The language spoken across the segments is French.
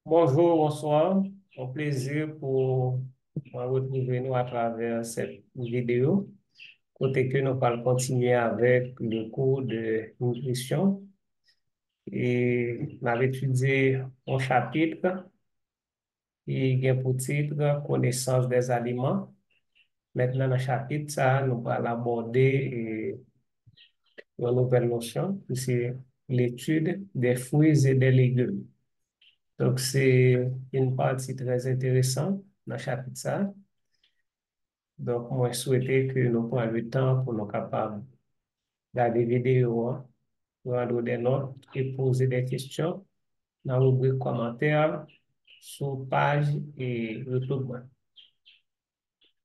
Bonjour, bonsoir. Un plaisir pour retrouver nous à travers cette vidéo. Côté que nous allons continuer avec le cours de nutrition et on va étudier un chapitre qui a pour titre Connaissance des aliments. Maintenant, dans le chapitre, ça, nous allons aborder une nouvelle notion, qui c'est l'étude des fruits et des légumes. Donc, c'est une partie très intéressante dans le chapitre ça. Donc, moi, je souhaitais que nous prenions le temps pour nous capables d'aller vidéo, hein, prendre des notes et poser des questions dans la rubrique commentaires sur page et YouTube.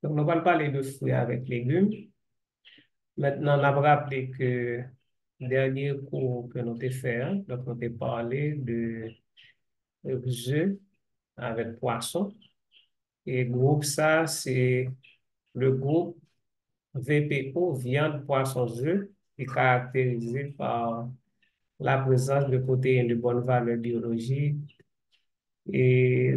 Donc, nous allons parler de fruits avec légumes. Maintenant, on a rappelé que le dernier cours que nous avons fait, hein, donc on a parlé de œufs avec poisson. Et groupe ça, c'est le groupe VPO, viande, poisson, œufs, qui est caractérisé par la présence de protéines de bonne valeur biologique et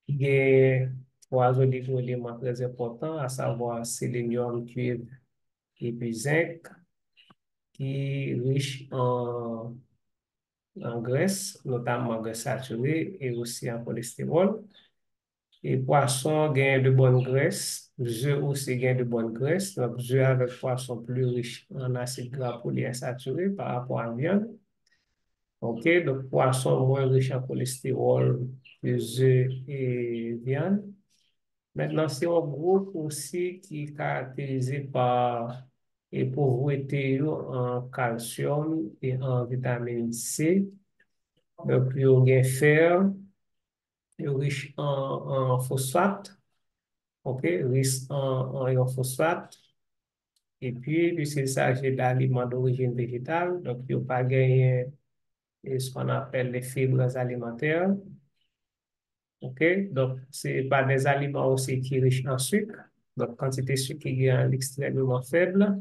il y a trois oligo-éléments très importants, à savoir sélénium, cuivre et puis zinc, qui est riche en graisse, notamment en graisse saturée et aussi en cholestérol. Et poisson gagne de bonne graisse, œufs aussi gagne de bonne graisse, donc œufs avec poisson plus riche en acides gras polyinsaturés par rapport à la viande. OK, donc poisson moins riche en cholestérol que œufs et viande. Maintenant, c'est un groupe aussi qui est caractérisé par la pauvreté en calcium et en vitamine C. Donc, il y a fer, il est riche en phosphate, OK, riche en ion phosphate. Et puis, puisqu'il s'agit d'aliments d'origine végétale, donc il n'y a pas gagné ce qu'on appelle les fibres alimentaires. OK? Donc, c'est pas des aliments aussi qui sont riches en sucre. Donc, quantité de sucre qui est extrêmement faible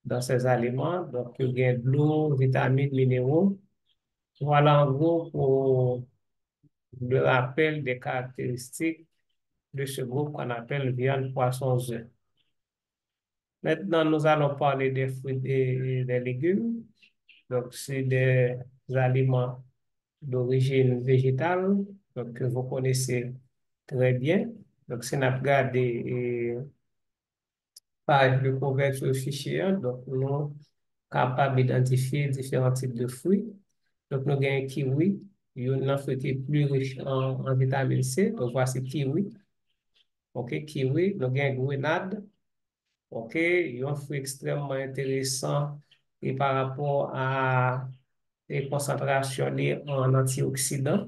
dans ces aliments. Donc, il y a de l'eau, vitamines, minéraux. Voilà en gros pour le rappel des caractéristiques de ce groupe qu'on appelle viande, poisson, œufs. Maintenant, nous allons parler des fruits et des légumes. Donc, c'est des aliments d'origine végétale, donc, que vous connaissez très bien. Donc, c'est notre regardé page de couverture fichier, hein. Donc, nous sommes capables d'identifier différents types de fruits. Donc, nous avons un kiwi, il y a un fruit qui est plus riche en vitamine C. Donc, voici kiwi. OK, kiwi. Nous avons grenade. OK, il y a un fruit extrêmement intéressant et par rapport à les concentrations en antioxydants.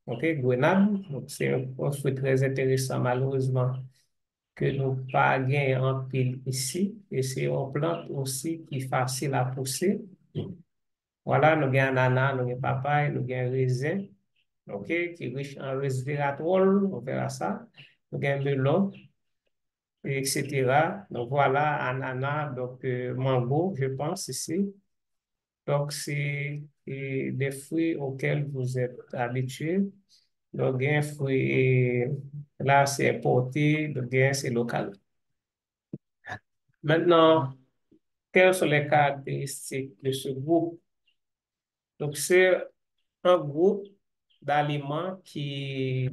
OK, grenade. Donc, c'est un fruit très intéressant, malheureusement, que nous pas gagné en pile ici. Et c'est une plante aussi qui est facile à pousser. Voilà, nous avons ananas, nous avons papaye, nous avons raisin, OK, qui est riche en resveratrol, on verra ça. Nous avons melon, etc. Donc voilà, ananas, donc mango, je pense ici. Donc, c'est des fruits auxquels vous êtes habitués. Donc, un fruit, là, c'est importé, donc c'est local. Maintenant, quelles sont les caractéristiques de ce groupe? Donc, c'est un groupe d'aliments qui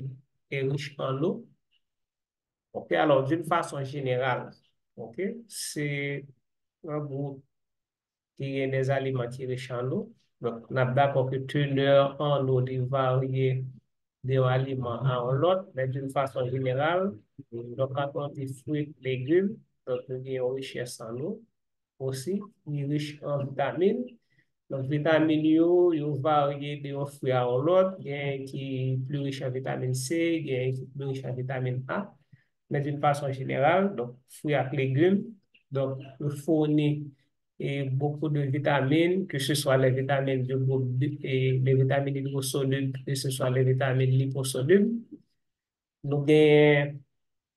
est riche en eau. OK, alors, d'une façon générale, OK, c'est un groupe qui est des aliments qui sont riches en eau. Donc, on a d'accord que teneur en eau est variée d'un aliment à l'autre, mais d'une façon générale, donc quand on dit fruits, légumes, donc nous avons une richesse en eau aussi, il est riche en vitamines. Donc, vitamines, yo varient d'un fruit à l'autre, il y a un qui est plus riche en vitamine C, il y a un qui est plus riche en vitamine A, mais d'une façon générale, donc, fruits et légumes, donc, nous fournit beaucoup de vitamines, que ce soit les vitamines de groupe et les vitamines hydrosolubles, que ce soit les vitamines liposolubles. Nous avons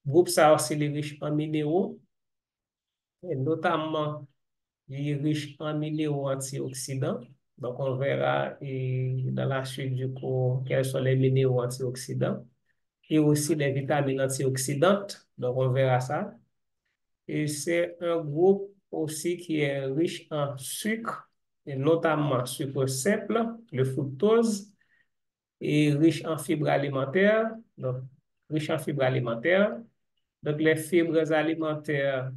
groupe ça aussi les riches en minéraux, et notamment les riches en minéraux antioxydants. Donc, on verra dans la suite du cours quels sont les minéraux antioxydants et aussi les vitamines antioxydantes. Donc, on verra ça. Et c'est un groupe aussi qui est riche en sucre, et notamment sucre simple, le fructose, et riche en fibres alimentaires. Donc, riche en fibres alimentaires. Donc, les fibres alimentaires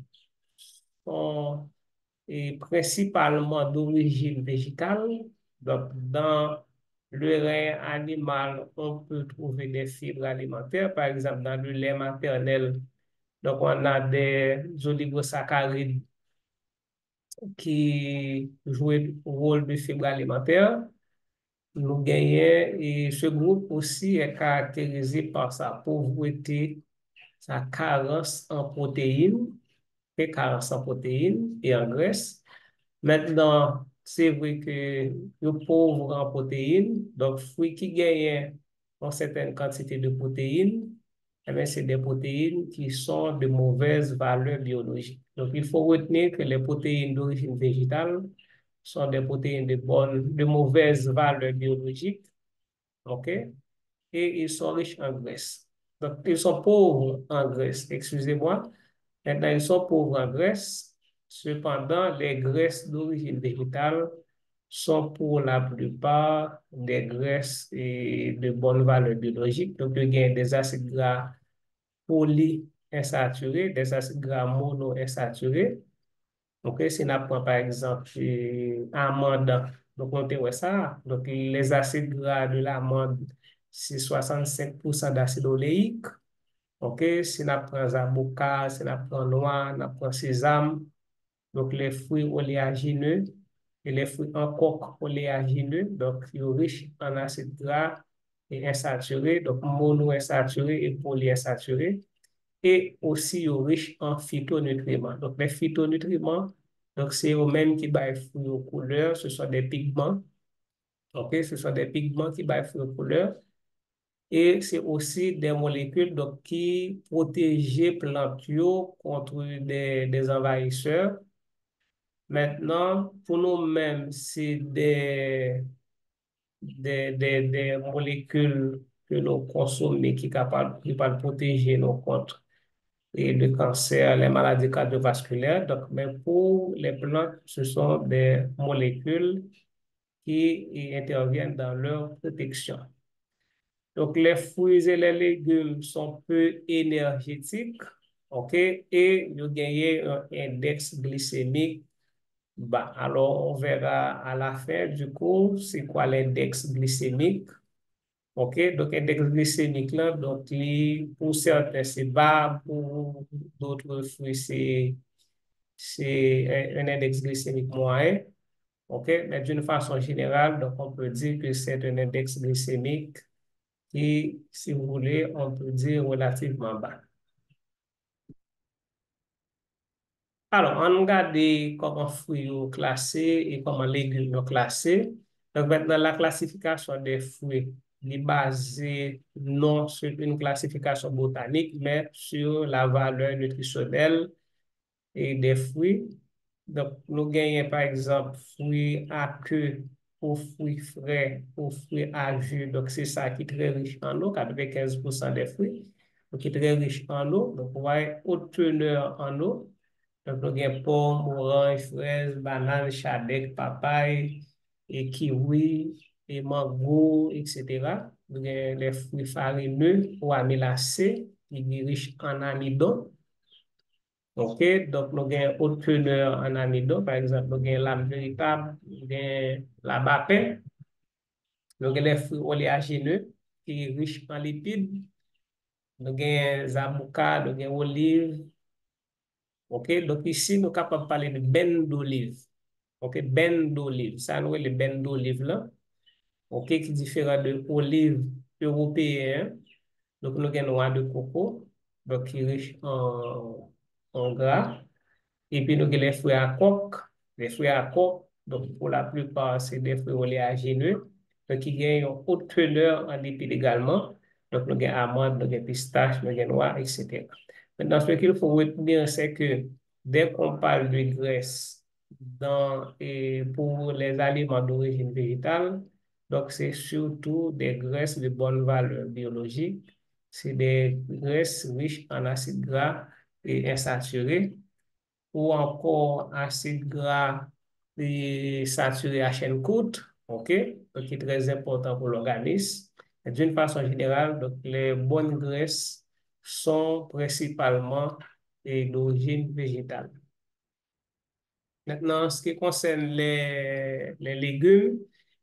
sont principalement d'origine végétale. Donc, dans le lait animal, on peut trouver des fibres alimentaires. Par exemple, dans le lait maternel, donc on a des oligosaccharides qui jouent le rôle de fibres alimentaires. Nous gagnons, et ce groupe aussi est caractérisé par sa pauvreté, sa carence en protéines, et carence en protéines et en graisse. Maintenant, c'est vrai que le pauvre en protéines, donc fruits qui gagnent une certaine quantité de protéines, eh bien, c'est des protéines qui sont de mauvaise valeur biologique. Donc, il faut retenir que les protéines d'origine végétale sont des protéines de mauvaise valeur biologique, OK? Et ils sont riches en graisse. Donc, ils sont pauvres en graisse, excusez-moi. Maintenant, ils sont pauvres en graisse. Cependant, les graisses d'origine végétale sont pour la plupart des graisses de bonne valeur biologique. Donc, il y a des acides gras polyinsaturés, des acides gras monoinsaturés. Donc, si on prend par exemple amande, donc on voit ça. Donc, les acides gras de l'amande, c'est 65% d'acide oléique. OK, si on prend zabuka, si on prend noix, on prend sésame, donc les fruits oléagineux et les fruits en coque oléagineux, donc ils sont riches en acides gras et insaturés, donc monoinsaturés et polyinsaturés, et aussi ils sont riches en phytonutriments. Donc les phytonutriments, donc c'est eux-mêmes qui baillent fruits aux couleurs, ce sont des pigments, OK, ce sont des pigments qui baillent fruits aux couleurs. Et c'est aussi des molécules donc, qui protègent plantes contre des envahisseurs. Maintenant, pour nous-mêmes, c'est des molécules que nous consommons et qui peuvent protéger nos contre et le cancer, les maladies cardiovasculaires. Donc, mais pour les plantes, ce sont des molécules qui interviennent dans leur protection. Donc, les fruits et les légumes sont peu énergétiques, OK, et nous gagnons un index glycémique bas. Alors, on verra à la fin du cours, c'est quoi l'index glycémique, OK, donc index glycémique là, donc pour certains c'est bas, pour d'autres fruits c'est un index glycémique moyen, OK, mais d'une façon générale, donc on peut dire que c'est un index glycémique qui, si vous voulez, on peut dire relativement bas. Alors, on regarde comment fruits sont classés et comment légumes sont classés. Donc, maintenant, la classification des fruits est basée non sur une classification botanique, mais sur la valeur nutritionnelle et des fruits. Donc, nous gagnons par exemple fruits à queue ou fruits frais ou fruits à jus. Donc, c'est ça qui est très riche en eau, 95% des fruits. Donc, qui est très riche en eau. Donc, vous voyez, haute teneur en eau. Donc, nous avons pommes, oranges, fraises, bananes, chadec, papaye, et kiwi, et mango, etc. Nous avons les fruits farineux ou amylacés, qui sont riches en amidon. OK, donc nous avons haute teneur en amidon, par exemple, nous avons l'âme véritable, nous avons la bapin, nous avons les fruits oléagineux qui sont riches en lipides, nous avons zabuka, nous avons olive. OK, donc ici, nous sommes capables de parler de bain d'olive. OK, bain d'olive, ça nous est le bain d'olive là, OK, qui est différent de l'olive européenne. Donc nous avons noix de coco, donc qui est riche en gras. Et puis, nous avons les fruits à coque. Les fruits à coque, donc pour la plupart, c'est des fruits oléagineux, donc qui gagnent une haute teneur en lipides également. Donc, nous avons amandes, nous avons pistaches, nous avons noix, etc. Maintenant, ce qu'il faut retenir, c'est que dès qu'on parle de graisse, et pour les aliments d'origine végétale. Donc, c'est surtout des graisses de bonne valeur biologique. C'est des graisses riches en acides gras et insaturés ou encore acides gras et saturés à chaîne courte, OK? Donc, qui est très important pour l'organisme. D'une façon générale, donc, les bonnes graisses sont principalement d'origine végétale. Maintenant, en ce qui concerne les légumes,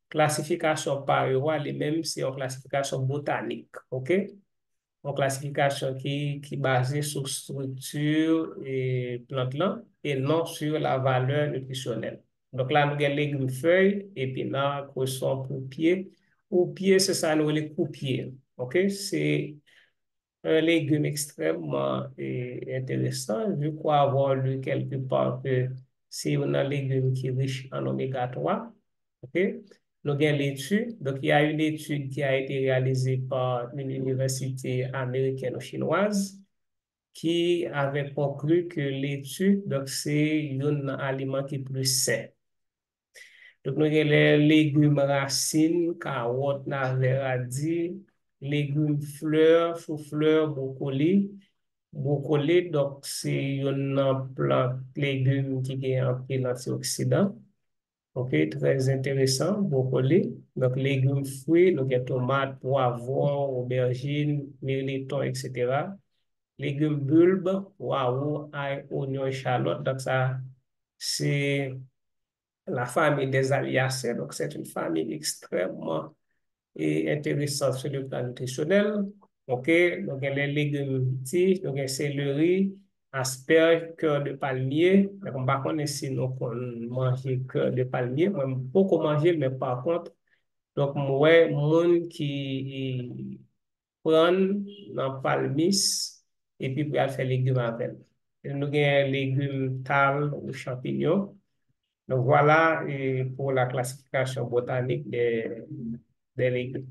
classification par Ewa, les mêmes, c'est une classification botanique, OK? Une classification qui est basée sur structure et plante là, et non sur la valeur nutritionnelle. Donc là, nous avons les légumes feuilles, épinards, croissants, pieds. Pieds, c'est ça, nous les coupiers. OK? C'est un légume extrêmement intéressant. Je crois avoir lu quelque part que c'est un légume qui est riche en oméga 3. OK? Nous avons l'étude. Donc, il y a une étude qui a été réalisée par une université américaine ou chinoise qui avait conclu que l'étude, donc, c'est un aliment qui est plus sain. Donc, nous avons les légumes racines, carottes, navets, radis, légumes fleurs, chou-fleur, brocoli. Brocoli, donc, c'est une plante légume qui a un pile antioxydant. OK, très intéressant, brocoli. Donc, légumes fruits, donc, il y a tomates, poivrons, aubergines, mirliton, etc. Légumes bulbes, poireaux, ail, oignons, échalotes. Donc, ça, c'est la famille des Aliacées. Donc, c'est une famille extrêmement intéressante sur le plan nutritionnel. OK? Donc, il y a les légumes petits, donc il y a céleri, asperges, cœur de palmier. Donc, on va connaître si nous mangeons cœur de palmier. Moi, beaucoup manger, mais par contre, donc, moi, monde qui prend dans palmis et puis pour faire légumes avec. Et nous avons légumes tal ou champignons. Donc voilà pour la classification botanique des légumes.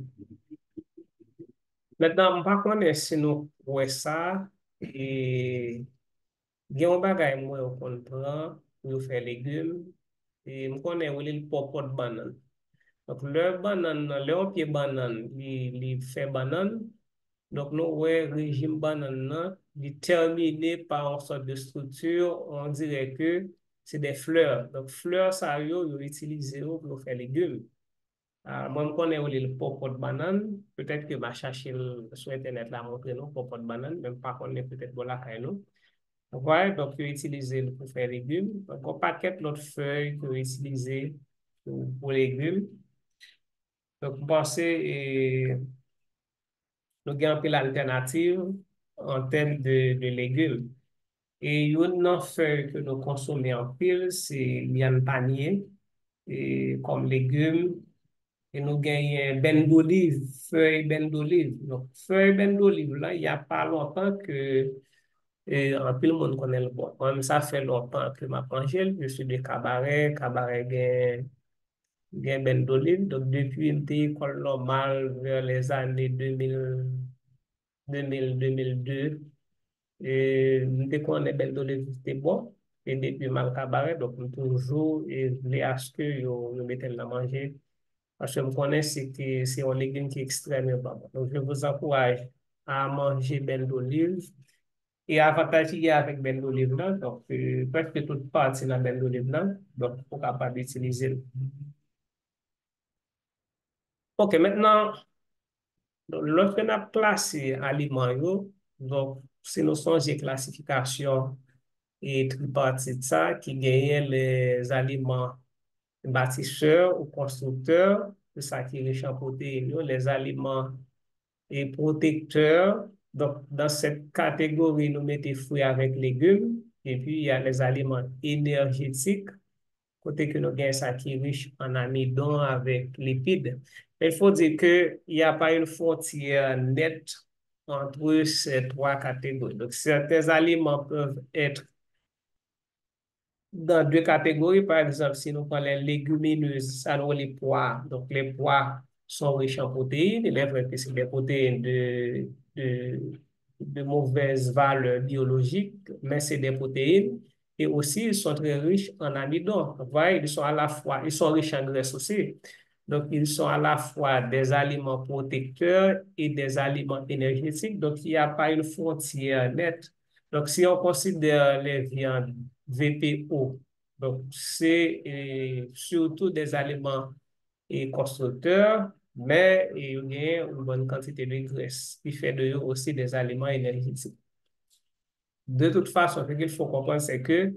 Maintenant, par contre, si nous voyons ça, et il y a un bagage moi on prend pour faire légumes, et je connais le popo de banane. Donc, le banane, le pied banane, il fait banane. Donc, nous, ouais, régime banane, il est terminé par une sorte de structure, on dirait que c'est des fleurs. Donc, fleurs, ça, yo utilisé pour faire légumes. Moi, je connais le popo de banane. Peut-être que ma chercher sur Internet la montrer nous, popo de banane, même pas qu'on est peut-être bon la caille nous. Ouais, donc, il utilisé pour faire légumes. Donc, on paquet d'autres feuilles que utiliser pour légumes. Donc, pensez, nous avons un peu l'alternative en termes de légumes. Et une feuille que nous consommons en pile, c'est liane panier, et comme légumes. Et nous gagnons ben d'olive, feuille ben d'olive. Donc, feuille ben d'olive, là, il n'y a pas longtemps que en pile monde connaît le bon. Moi, ça fait longtemps que ma mangé, je suis de cabaret, cabaret gain ben d'olive. Donc, depuis une école normale vers les années 2002, et dès qu'on est ben d'olive, c'était bon. Et depuis mal cabaret, donc, toujours, et les acheter, que je mettais la manger. Parce que je connais que c'est un légume qui est extrêmement bon. Donc, je vous encourage à manger ben d'olive. Et avantage qu'il y a avec ben d'olive là, donc presque toute partie de la ben d'olive là, donc pour capable d'utiliser. OK, maintenant, lorsque nous avons classé aliments, donc si nous sommes classification et tripartite ça, qui gagne les aliments bâtisseurs ou constructeurs, c'est ça qui est riche en protéines, les aliments et protecteurs. Donc, dans cette catégorie, nous mettons fruits avec légumes. Et puis, il y a les aliments énergétiques, côté que nous avons ça qui est riche en amidon avec lipides. Mais il faut dire qu'il n'y a pas une frontière nette entre ces trois catégories. Donc, certains aliments peuvent être dans deux catégories. Par exemple, si nous prenons les légumineuses, ça nous les pois. Donc, les pois sont riches en protéines. Il est vrai que c'est des protéines de mauvaise valeur biologique, mais c'est des protéines. Et aussi, ils sont très riches en amidon. Vous voyez, ils sont à la fois, ils sont riches en graisse aussi. Donc, ils sont à la fois des aliments protecteurs et des aliments énergétiques. Donc, il n'y a pas une frontière nette. Donc, si on considère les viandes VPO, donc c'est surtout des aliments constructeurs, mais il y a une bonne quantité de graisse, qui fait de eux aussi des aliments énergétiques. De toute façon, ce qu'il faut comprendre, c'est que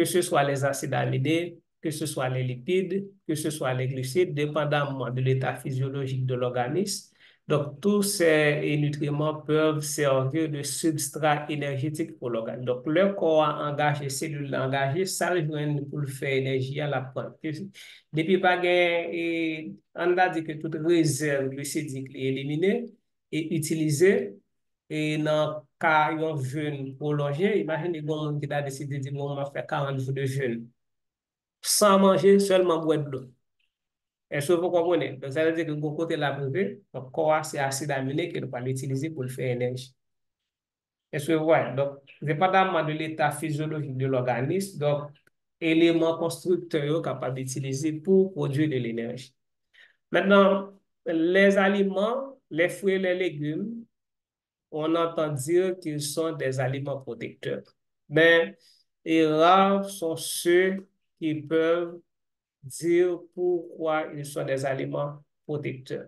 ce soit les acides aminés, que ce soit les lipides, que ce soit les glucides, dépendamment de l'état physiologique de l'organisme. Donc, tous ces nutriments peuvent servir de substrat énergétique pour l'organisme. Donc, le corps a engagé, cellules engagées, ça le joint pour le faire énergie à la prendre. Depuis pas on a dit que toute réserve glucidique est éliminée et utilisée. Et dans le cas d'un jeûne prolongé, imaginez bon qui a décidé de dire, bon, on va faire 40 jours de jeûne, sans manger, seulement boire de l'eau. Est-ce que vous comprenez? Donc, ça veut dire que vous côté la privé, le corps, c'est acide aminé qu'il va l'utiliser pour le faire énergie. Est-ce que vous voyez? Donc, dépendamment de l'état physiologique de l'organisme, donc, éléments constructeurs capables d'utiliser pour produire de l'énergie. Maintenant, les aliments, les fruits et les légumes, on entend dire qu'ils sont des aliments protecteurs. Mais et rares sont ceux qui peuvent dire pourquoi ils sont des aliments protecteurs.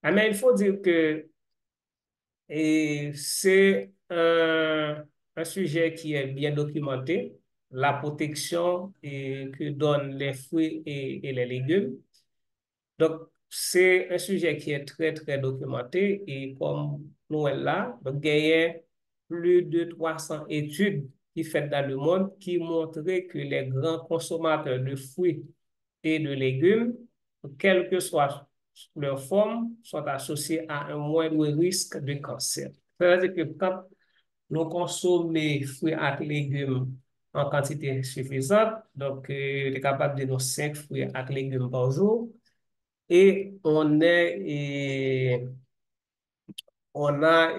Mais il faut dire que c'est un sujet qui est bien documenté, la protection que donnent les fruits et les légumes. Donc, c'est un sujet qui est très, très documenté et comme nous est là, donc, il y a plus de 300 études qui sont faites dans le monde qui montrent que les grands consommateurs de fruits et de légumes, quelle que soit leur forme, sont associés à un moindre risque de cancer. C'est-à-dire que quand nous consommons les fruits et légumes en quantité suffisante, donc on est capable de nos 5 fruits et légumes par jour, et on a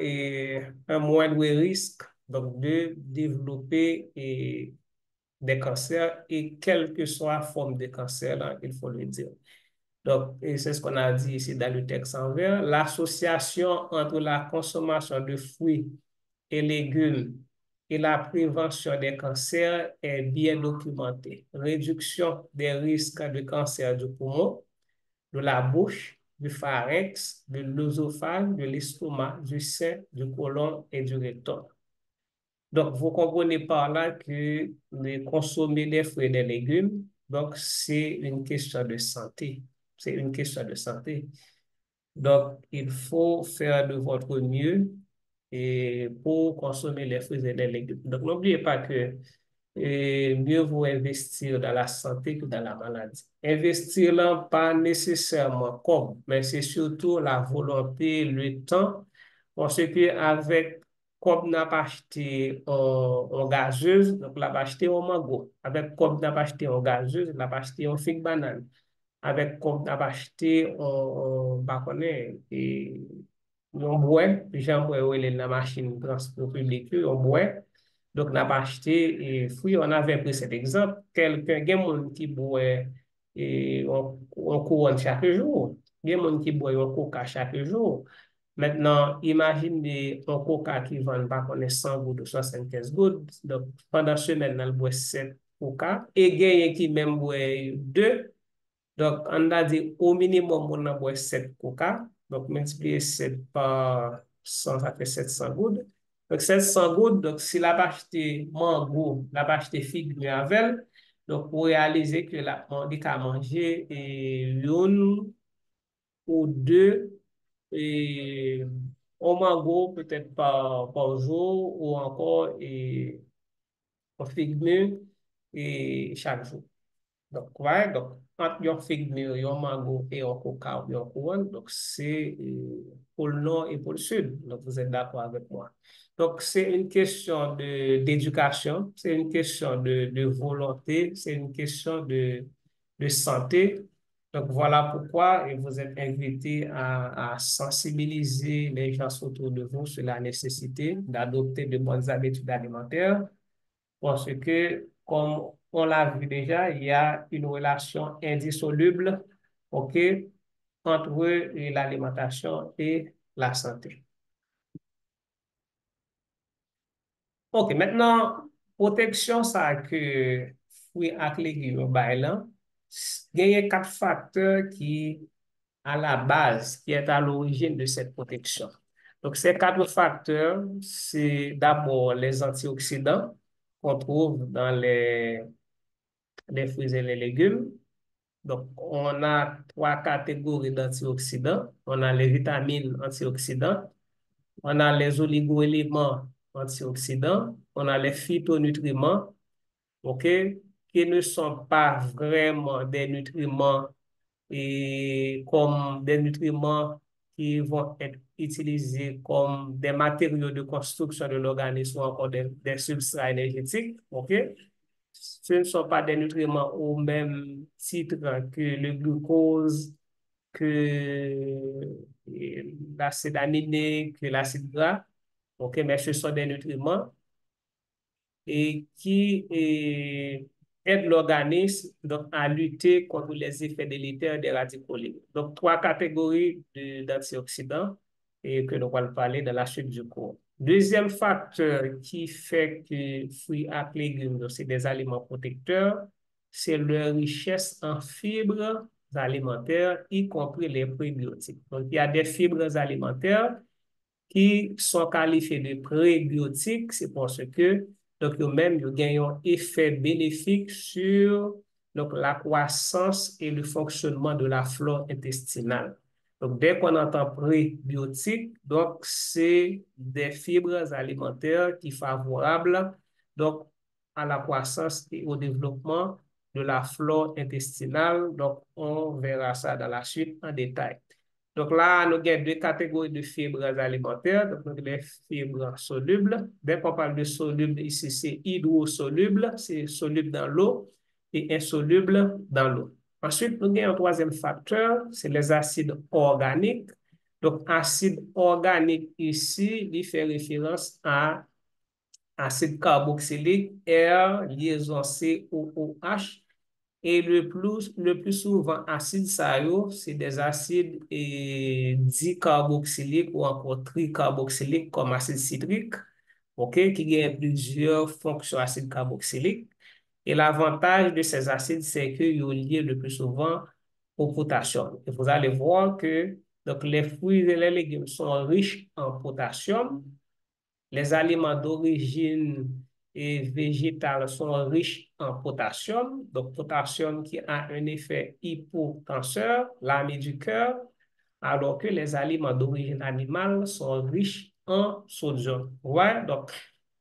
un moindre risque donc, de développer des cancers et quelle que soit la forme de cancer, là, il faut le dire. Donc, et c'est ce qu'on a dit ici dans le texte en vert, l'association entre la consommation de fruits et légumes et la prévention des cancers est bien documentée. Réduction des risques de cancer du poumon, de la bouche, du pharynx, de l'œsophage, de l'estomac, du sein, du côlon et du rectum. Donc, vous comprenez par là que de consommer des fruits et des légumes, donc c'est une question de santé. C'est une question de santé. Donc, il faut faire de votre mieux et pour consommer les fruits et les légumes. Donc, n'oubliez pas que mieux vaut investir dans la santé que dans la maladie. Investir là, pas nécessairement comme, mais c'est surtout la volonté, le temps, parce que avec, comme n'a pas acheté en gazeuse, donc l'a pas acheté en mango. Avec comme n'a pas acheté en gazeuse, l'a pas acheté en figue banane. Avec comme n'a pas acheté bah, et on boit, j'en bois, il est la machine de transport public, on boit. Donc, on a acheté et fruits. On avait pris cet exemple. Quelqu'un, il y a des gens qui boit et on couronne chaque jour. Il y a des gens qui boit un coca chaque jour. Maintenant, imaginez un coca qui vend, pas qu'on est 100 gouttes ou 75 gouttes. Donc, pendant ce semaine, on boit 7 coca. Et il y a qui même boit 2. Donc, on a dit au minimum, on a boit 7 coca. Donc, multiplier 7 par 100, ça fait 700 gouttes. Donc, 700 gouttes, donc si la vache acheté mango, la vache acheté figue, mais avec, donc pour réaliser que la on dit qu'à manger une ou deux et au mango peut-être par jour ou encore un figue et chaque jour. Donc, ouais, donc, entre un figue mûr, un mango et un coca ou un couronne, donc c'est pôle nord et pôle sud. Donc, vous êtes d'accord avec moi. Donc, c'est une question d'éducation, c'est une question de volonté, c'est une question de santé. Donc, voilà pourquoi vous êtes invité à sensibiliser les gens autour de vous sur la nécessité d'adopter de bonnes habitudes alimentaires parce que, comme on l'a vu déjà, il y a une relation indissoluble, OK, entre l'alimentation et la santé. OK, maintenant, protection, ça que fruits ak légumes bay lan, il y a quatre facteurs qui à la base, qui est à l'origine de cette protection. Donc, ces quatre facteurs, c'est d'abord les antioxydants qu'on trouve dans les fruits et les légumes. Donc, on a trois catégories d'antioxydants. On a les vitamines antioxydants, on a les oligoéléments antioxydants, on a les phytonutriments, OK, qui ne sont pas vraiment des nutriments et comme des nutriments qui vont être utilisés comme des matériaux de construction de l'organisme ou encore des substrats énergétiques, OK? Ce ne sont pas des nutriments au même titre que le glucose, que l'acide aminé, que l'acide gras, OK? Mais ce sont des nutriments et qui aide l'organisme donc, à lutter contre les effets délétères des radicaux libres. Donc, trois catégories d'antioxydants et que nous allons parler dans la suite du cours. Deuxième facteur qui fait que fruits et légumes, c'est des aliments protecteurs, c'est leur richesse en fibres alimentaires, y compris les prébiotiques. Donc, il y a des fibres alimentaires qui sont qualifiés de prébiotiques, c'est parce que donc eux-mêmes ils gagnent un effet bénéfique sur donc, la croissance et le fonctionnement de la flore intestinale. Donc, dès qu'on entend prébiotique, donc c'est des fibres alimentaires qui sont favorables donc, à la croissance et au développement de la flore intestinale. Donc, on verra ça dans la suite en détail. Donc là, nous avons deux catégories de fibres alimentaires. Donc, les fibres solubles. Dès qu'on parle de soluble, ici, c'est hydrosoluble, c'est soluble dans l'eau et insoluble dans l'eau. Ensuite, nous avons un troisième facteur, c'est les acides organiques. Donc, acide organique ici, il fait référence à acide carboxylique, R, liaison C, O, O, H. Et le plus souvent, acide c'est des acides dicarboxyliques ou encore tricarboxyliques comme acide citrique, ok, qui ont plusieurs fonctions acides carboxyliques. Et l'avantage de ces acides, c'est qu'ils sont liés le plus souvent au potassium. Et vous allez voir que donc, les fruits et les légumes sont riches en potassium. Les aliments d'origine végétale sont riches en potassium, donc potassium qui a un effet hypotenseur, l'ami du cœur, alors que les aliments d'origine animale sont riches en sodium. Ouais, donc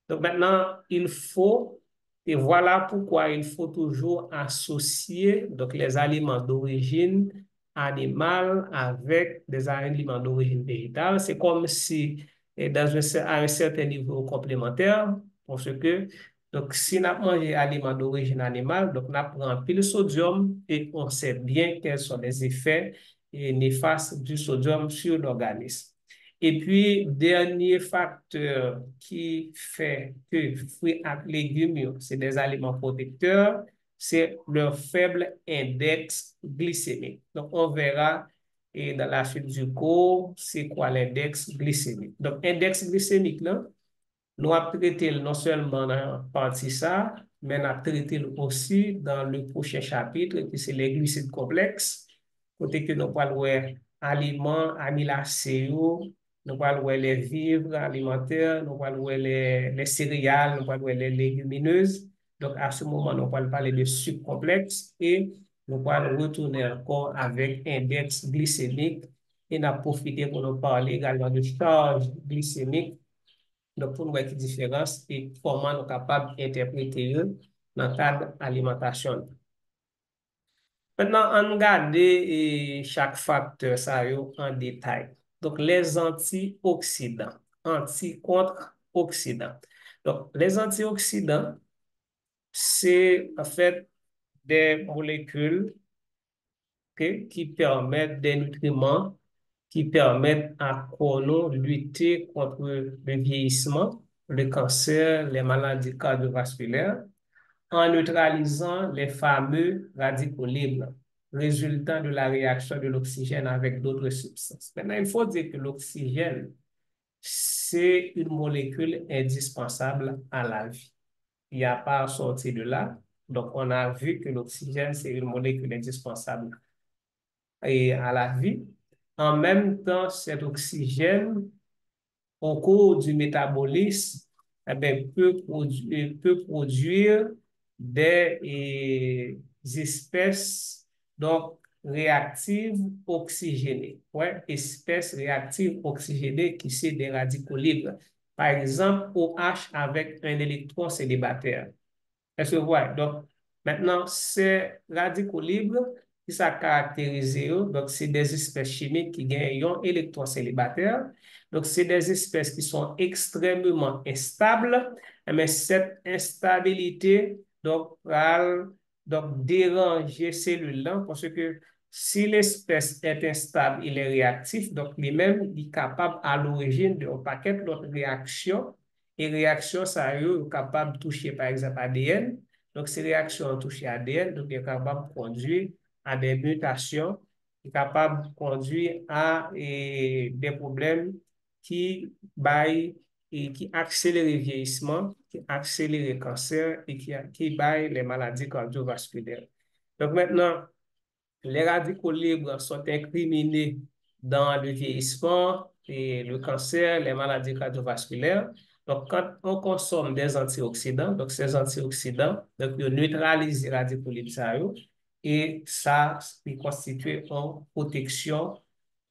maintenant, il faut, et voilà pourquoi il faut toujours associer donc, les aliments d'origine animale avec des aliments d'origine végétale. C'est comme si, à un certain niveau complémentaire, parce que donc, si on a mangé aliments d'origine animale, donc on apprend pile sodium et on sait bien quels sont les effets néfastes du sodium sur l'organisme. Et puis, dernier facteur qui fait que fruits et légumes, c'est des aliments protecteurs, c'est leur faible index glycémique. Donc, on verra et dans la suite du cours, c'est quoi l'index glycémique. Donc, index glycémique, là, nous avons traité non seulement dans la partie ça, mais nous avons traité aussi dans le prochain chapitre, qui c'est les glucides complexes, côté que nous parlons aliments, amylacées, nous parlons les vivres alimentaires, nous parlons les céréales, nous parlons les légumineuses. Donc, à ce moment, nous allons parler de sucres complexes et nous allons retourner encore avec index glycémique et nous profiter pour nous parler également de charge glycémique. Donc, pour nous voir la différence et comment nous sommes capables d'interpréter dans le cadre alimentation. Maintenant, on regarde chaque facteur ça en détail. Donc, les antioxydants, anti-contre-oxydants. Donc, les antioxydants, c'est en fait des molécules qui permettent des nutriments qui permettent à qu'on lutter contre le vieillissement, le cancer, les maladies cardiovasculaires, en neutralisant les fameux radicaux libres résultant de la réaction de l'oxygène avec d'autres substances. Maintenant, il faut dire que l'oxygène, c'est une molécule indispensable à la vie. Il n'y a pas à sortir de là. Donc, on a vu que l'oxygène, c'est une molécule indispensable à la vie. En même temps, cet oxygène, au cours du métabolisme, eh bien, peut produire des espèces donc, réactives oxygénées. Ouais, espèces réactives oxygénées qui sont des radicaux libres. Par exemple, OH avec un électron célibataire. Est-ce que vous voyez? Donc, maintenant, ces radicaux libres qui sont caractérisés, donc c'est des espèces chimiques qui gagnent un électron célibataire. Donc, c'est des espèces qui sont extrêmement instables, mais cette instabilité va donc déranger ces cellules-là parce que si l'espèce est instable, il est réactif, donc lui-même, il est capable à l'origine d'un paquet d'autres réactions et réactions, ça est capable de toucher, par exemple, ADN. Donc, ces réactions touchent ADN, donc, il est capable de conduire à des mutations, il est capable de conduire à des problèmes qui baillent et qui accélèrent le vieillissement, qui accélèrent le cancer et qui baillent les maladies cardiovasculaires. Donc, maintenant, les radicaux libres sont incriminés dans le vieillissement et le cancer, les maladies cardiovasculaires. Donc, quand on consomme des antioxydants, donc ces antioxydants, donc ils neutralisent les radicaux libres et ça, il constitue une protection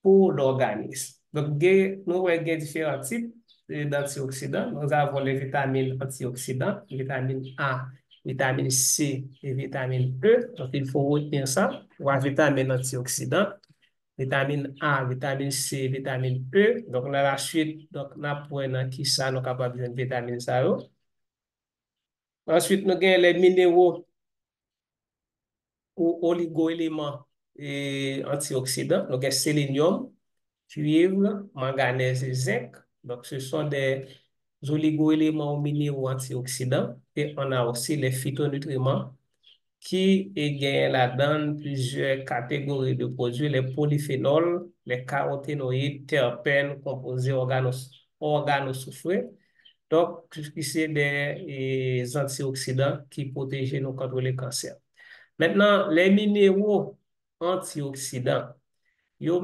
pour l'organisme. Donc, nous avons différents types d'antioxydants. Nous avons les vitamines antioxydantes, vitamine A, vitamine C et vitamine E. Donc, il faut retenir ça. Ou vitamine antioxydante, vitamine A, vitamine C, vitamine E. Donc, dans la suite, donc, nous apprenons qui ça, nous sommes capables de vitamine ça. Ensuite, nous avons les minéraux ou oligo-éléments et antioxydants. Donc, sélénium, cuivre, manganèse et zinc. Donc, ce sont des oligo-éléments ou minéraux antioxydants. Et on a aussi les phytonutriments qui gagnent là-dedans plusieurs catégories de produits, les polyphénols, les caroténoïdes, terpènes, composés organosulfurés. Donc, c'est des antioxydants qui protègent nous contre le cancer. Maintenant, les minéraux antioxydants, yo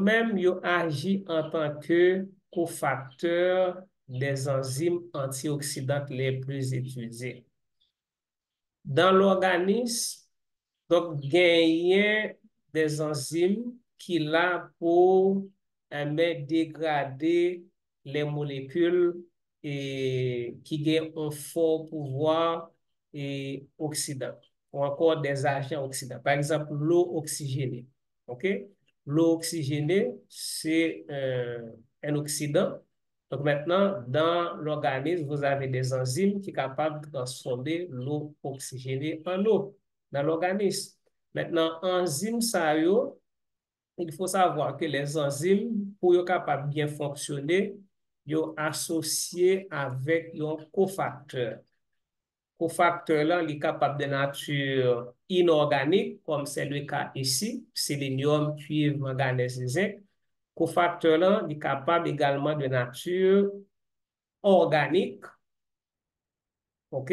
agit en tant que cofacteur des enzymes antioxydantes les plus étudiées. Dans l'organisme, donc, gagner des enzymes qui là pour dégrader les molécules et qui gagnent un fort pouvoir oxydant ou encore des agents oxydants. Par exemple, l'eau oxygénée. OK? L'eau oxygénée, c'est un oxydant. Donc maintenant, dans l'organisme, vous avez des enzymes qui sont capables de transformer l'eau oxygénée en eau dans l'organisme. Maintenant, enzymes, ça, il faut savoir que les enzymes, pour être capables de bien fonctionner, sont associés avec un cofacteur. Cofacteur là, il est capable de nature inorganique, comme c'est le cas ici, sélénium, cuivre, manganèse et zinc. Cofacteur là, il est capable également de nature organique. OK?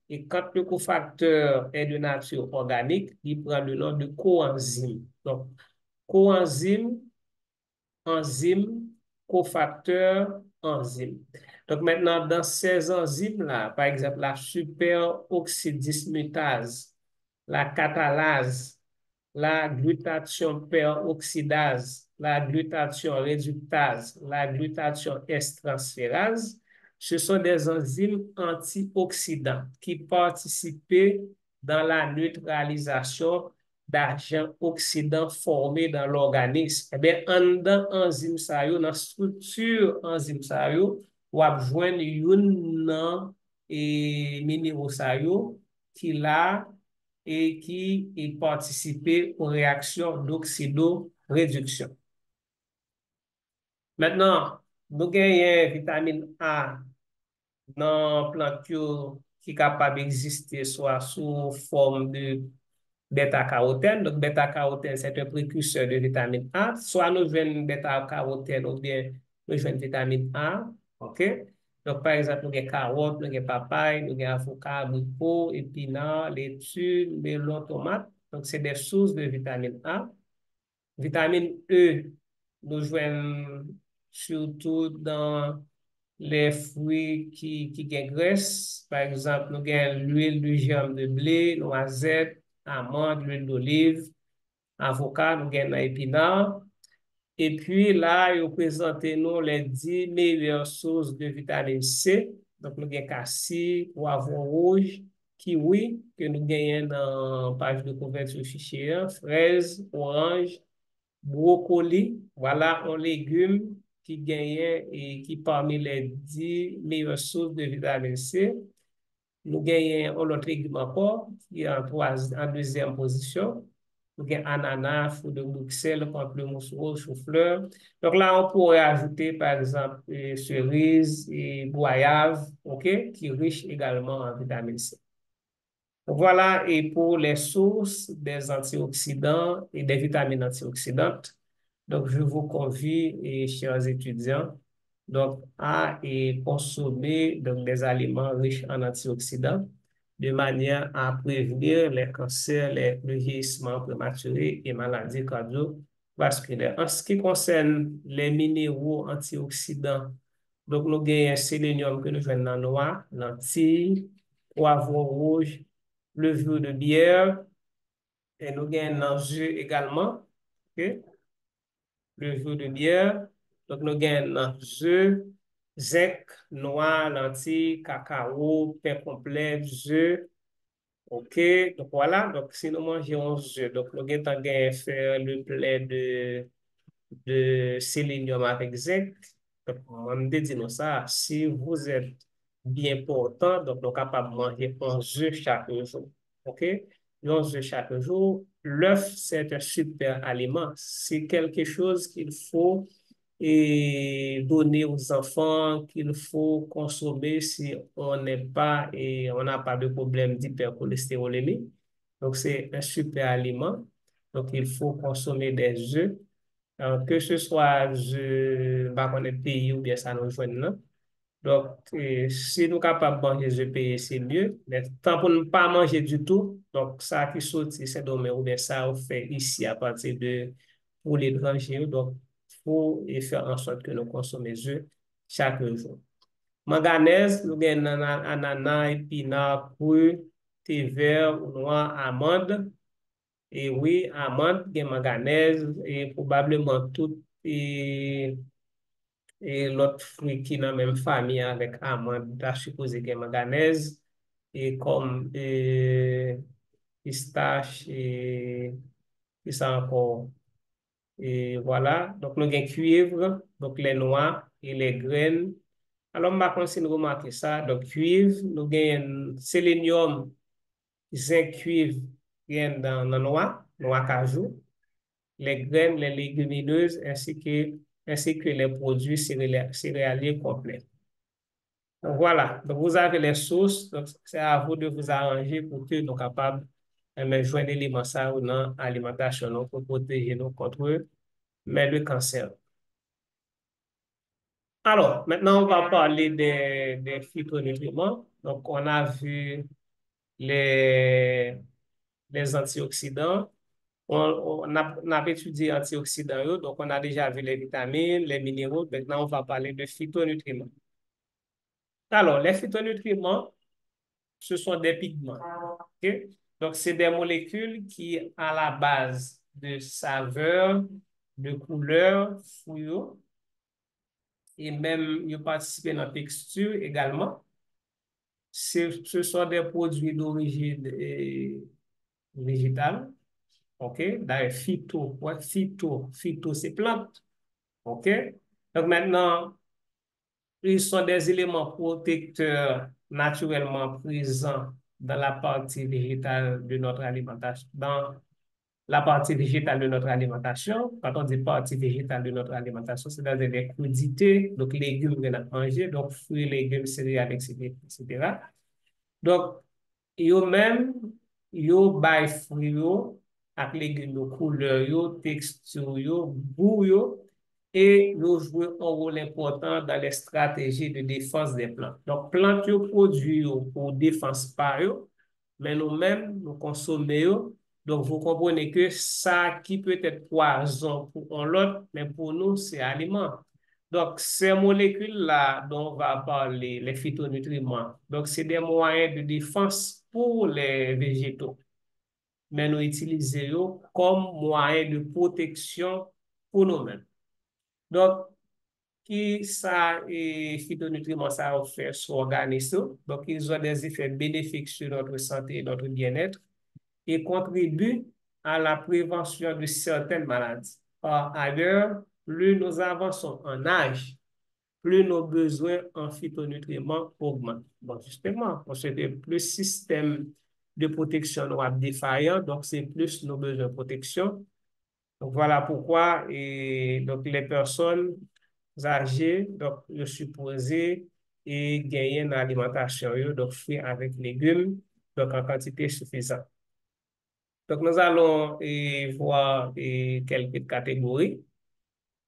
Et quand le cofacteur est de nature organique, il prend le nom de coenzyme. Donc, coenzyme, enzyme, cofacteur, enzyme. Donc, maintenant, dans ces enzymes-là, par exemple, la superoxydismutase, la catalase, la glutathion peroxydase, la glutathion réductase, la glutathion S-transférase, ce sont des enzymes antioxydants qui participent dans la neutralisation d'agents oxydants formés dans l'organisme. Eh bien, en dans enzyme sa yo, dans structure enzyme sa yo, ou ap jwen yon nan minéraux sa yo qui là et qui participe aux réactions d'oxydoréduction. Maintenant, nous gagnons vitamine A dans plante qui est capable d'exister soit sous forme de bêta-carotène. Donc, bêta-carotène, c'est un précurseur de vitamine A. Soit nous jouons bêta-carotène ou bien nous jouons vitamine A. OK? Donc, par exemple, nous avons carottes, nous avons papaye, nous avons avocat, abricot, épinards, laitue, melon, tomate. Donc, c'est des sources de vitamine A. Vitamine E, nous jouons surtout dans les fruits qui ont graisse. Par exemple, nous avons l'huile de germe de blé, noisette, amande, l'huile d'olive, avocat, nous avons épinards. Et puis là, ils présentent nous les 10 meilleures sources de vitamine C. Donc, nous avons cassis, poivron rouge, kiwi, que nous gagnons dans la page de couverture fichier, fraises, orange, brocoli, voilà un légume qui gagne et qui parmi les 10 meilleures sources de vitamine C. Nous gagnons un autre légume encore qui est en deuxième position. Nous gagnons ananas, fruits de Bruxelles, pamplemousse rose, chou-fleur. Donc là, on pourrait ajouter par exemple cerise et goyave, ok, qui est riche également en vitamine C. Voilà, et pour les sources des antioxydants et des vitamines antioxydantes, donc je vous convie, chers étudiants, donc, à consommer donc, des aliments riches en antioxydants de manière à prévenir les cancers, le vieillissement prématuré et maladies cardiovasculaires. En ce qui concerne les minéraux antioxydants, donc nous avons un sélénium que nous jouons dans le noix, lentilles, poivron rouge, levure de bière, et nous avons dans le jus également, ok? Levure de bière. Donc, nous avons dans jus, zinc, noix, lentilles, cacao, pain complet, jus. OK, donc voilà. Donc, si nous mangeons jus, donc nous avons faire le plat de sélénium avec zinc. Donc, on me dit nous ça, si vous êtes bien portant, donc nous sommes capables de manger un œuf chaque jour. OK? Un œuf chaque jour. L'œuf, c'est un super aliment. C'est quelque chose qu'il faut donner aux enfants, qu'il faut consommer si on n'est pas et on n'a pas de problème d'hypercholestérolémie. Donc, c'est un super aliment. Donc, il faut consommer des œufs que ce soit bah, on est pays ou bien ça nous joint là. Donc, si nous sommes capables de manger ce pays, c'est mieux. Mais tant pour ne pas manger du tout, donc ça qui saute, c'est dommage ou bien ça on fait ici à partir de pour l'étranger. Donc, il faut faire en sorte que nous consommions des œufs chaque jour. Manganèse, nous avons ananas, épinards, fruits, thé vert, noix, amandes. Et oui, amande, il y a manganèse et probablement tout et l'autre fruit qui est dans la même famille avec amande, je suppose qu'il y a manganèse et comme pistache et ça encore. Et voilà, donc nous avons cuivre, donc les noix et les graines. Alors, je vais continuer de remarquer ça. Donc, cuivre, nous avons sélénium, zinc, cuivre, gain dans la noix, noix cajou, les graines, les légumineuses, ainsi que les produits céréaliers complets. Donc, voilà, donc vous avez les sources, donc c'est à vous de vous arranger pour que nous soyons capables de joindre l'élément ça ou non alimentation non, pour protéger nous contre mais le cancer. Alors, maintenant, on va parler des phytonutriments. Donc, on a vu les, les antioxydants. On a étudié antioxydants, donc on a déjà vu les vitamines, les minéraux. Maintenant, on va parler de phytonutriments. Alors, les phytonutriments, ce sont des pigments. Ok? Donc, c'est des molécules qui, à la base de saveur, de couleur, fouillot, et même, ils participent dans la texture également. Ce sont des produits d'origine végétale. OK? D'ailleurs, phyto, ouais, phyto, c'est plante. OK? Donc maintenant, ils sont des éléments protecteurs naturellement présents dans la partie végétale de notre alimentation, la partie végétale de notre alimentation. Quand on dit partie végétale de notre alimentation, c'est-à-dire les crudités, donc légumes que nous manger, donc fruits, légumes, céréales, etc. Donc, yo même, yo bay fruit yo, ak légumes yo, couleur yo, texture yo, goût yo, et yo jouent un rôle important dans les stratégies de défense des plantes. Donc, plantes yo produit yo pour défense par yo, mais nous-mêmes, nous consommons yo. Donc, vous comprenez que ça qui peut être poison pour l'autre, mais pour nous, c'est aliment. Donc, ces molécules-là dont on va parler, les phytonutriments, donc c'est des moyens de défense pour les végétaux, mais nous utilisons comme moyen de protection pour nous-mêmes. Donc, qui ça et phytonutriments ça fait sur l'organisme, donc ils ont des effets bénéfiques sur notre santé et notre bien-être et contribuent à la prévention de certaines maladies. Par ailleurs, plus nous avançons en âge, plus nos besoins en phytonutriments augmentent. Bon, justement, parce que plus le système de protection nous défaillant, donc c'est plus nos besoins de protection. Donc voilà pourquoi donc les personnes âgées, donc je supposé et gagner une alimentation, donc fruits avec légumes, donc en quantité suffisante. Donc nous allons voir quelques catégories.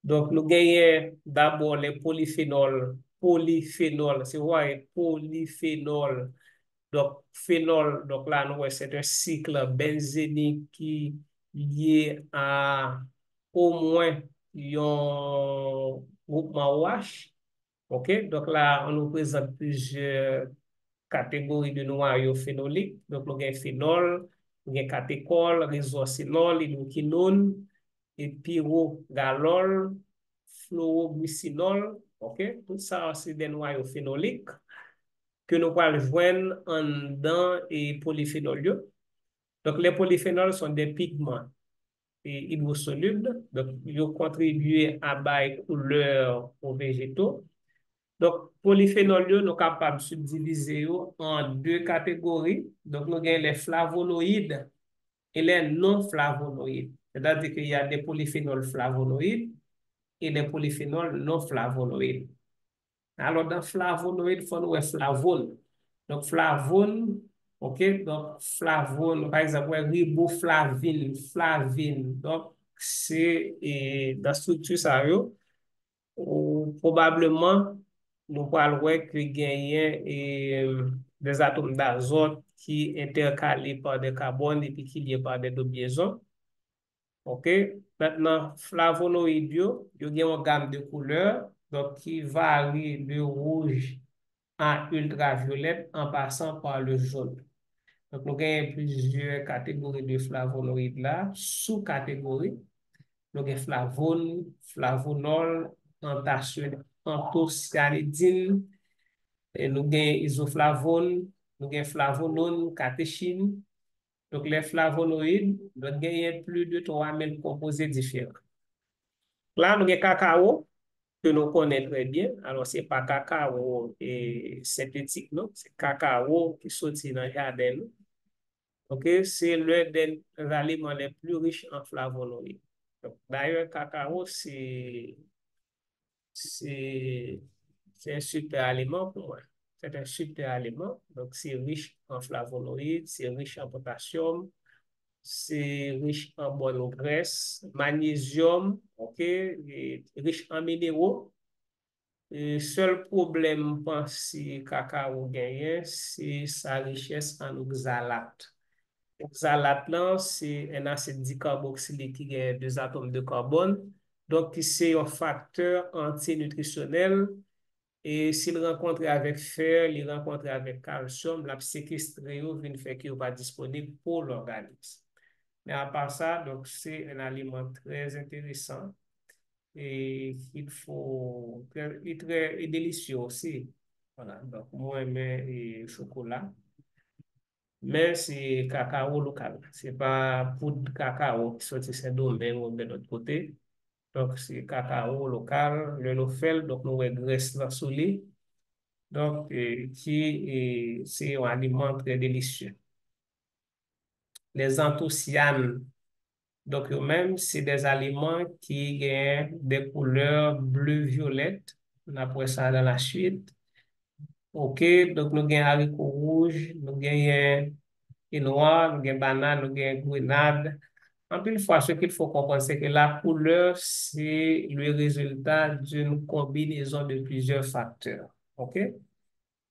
Donc, nous gagnons d'abord les polyphénols. Polyphénol, c'est vrai, polyphénol. Donc, phénol, donc là, nous, c'est un cycle benzénique qui est lié à au moins un groupement OH. OK? Donc là, on nous présente plusieurs catégories de noyaux phénoliques. Donc, nous avons phénol, nous avons catéchol, résorcinol, hydroquinone, et pyrogalol, fluoglycinol, ok? Tout ça, c'est des noyaux phénoliques que nous pouvons joindre en dans et polyphénol. Donc, les polyphénols sont des pigments et hydrosolubles, donc ils contribuent à bailler couleur aux végétaux. Donc, polyphénols, nous sommes capables de subdiviser en deux catégories. Donc, nous avons les flavonoïdes et les non-flavonoïdes. C'est-à-dire qu'il y a des polyphénols flavonoïdes et des polyphénols non flavonoïdes. Alors, dans flavonoïdes, il faut nous flavone. Donc, flavone, OK? Donc, flavone, par exemple, riboflavine, flavine. Donc, c'est dans la structure, ça, ou probablement, nous parlons que gagner des atomes d'azote qui intercalés par des carbones et puis qui liés par des doubles liaisons. OK? Maintenant, flavonoïdes, ils ont une gamme de couleurs donc, qui varie de rouge à ultraviolet en passant par le jaune. Donc, nous avons plusieurs catégories de flavonoïdes là, sous-catégories. Nous avons flavone, flavonol, anthocyanidine, et nous avons isoflavone, nous avons flavonone, catéchine. Donc, les flavonoïdes, nous avons plus de 3000 composés différents. Là, nous avons cacao, que nous connaissons très bien. Alors, ce n'est pas cacao synthétique, non? C'est cacao qui sortit dans le jardin. OK? C'est l'un des aliments les plus riches en flavonoïdes. D'ailleurs, cacao, c'est, c'est un super aliment pour moi. C'est un super aliment. Donc, c'est riche en flavonoïdes, c'est riche en potassium, c'est riche en bonne graisse, magnésium, OK, et riche en minéraux. Le seul problème, si cacao gagne, c'est sa richesse en oxalate. Oxalate, là, c'est un acide dicarboxylique qui a deux atomes de carbone. Donc, c'est un facteur antinutritionnel. Et s'il rencontre avec fer, il rencontre avec calcium, la séquestrer, vient faire qu'il n'est pas disponible pour l'organisme. Mais à part ça, donc, c'est un aliment très intéressant et il faut, il est très délicieux aussi. Voilà, donc moi, j'aime chocolat, mais c'est cacao local. C'est pas poudre de cacao qui sortit de domaine ou de l'autre côté. Donc, c'est cacao local, le nofel, donc nous graisse dans le donc c'est un aliment très délicieux. Les anthocyanes, Donc, eux-mêmes, c'est des aliments qui ont des couleurs bleu-violette. On apprend ça dans la suite. OK, donc nous avons haricots rouges, nous avons quinoa, nous avons banane, nous avons grenade. En plus, fois, ce qu'il faut comprendre, c'est que la couleur, c'est le résultat d'une combinaison de plusieurs facteurs. OK?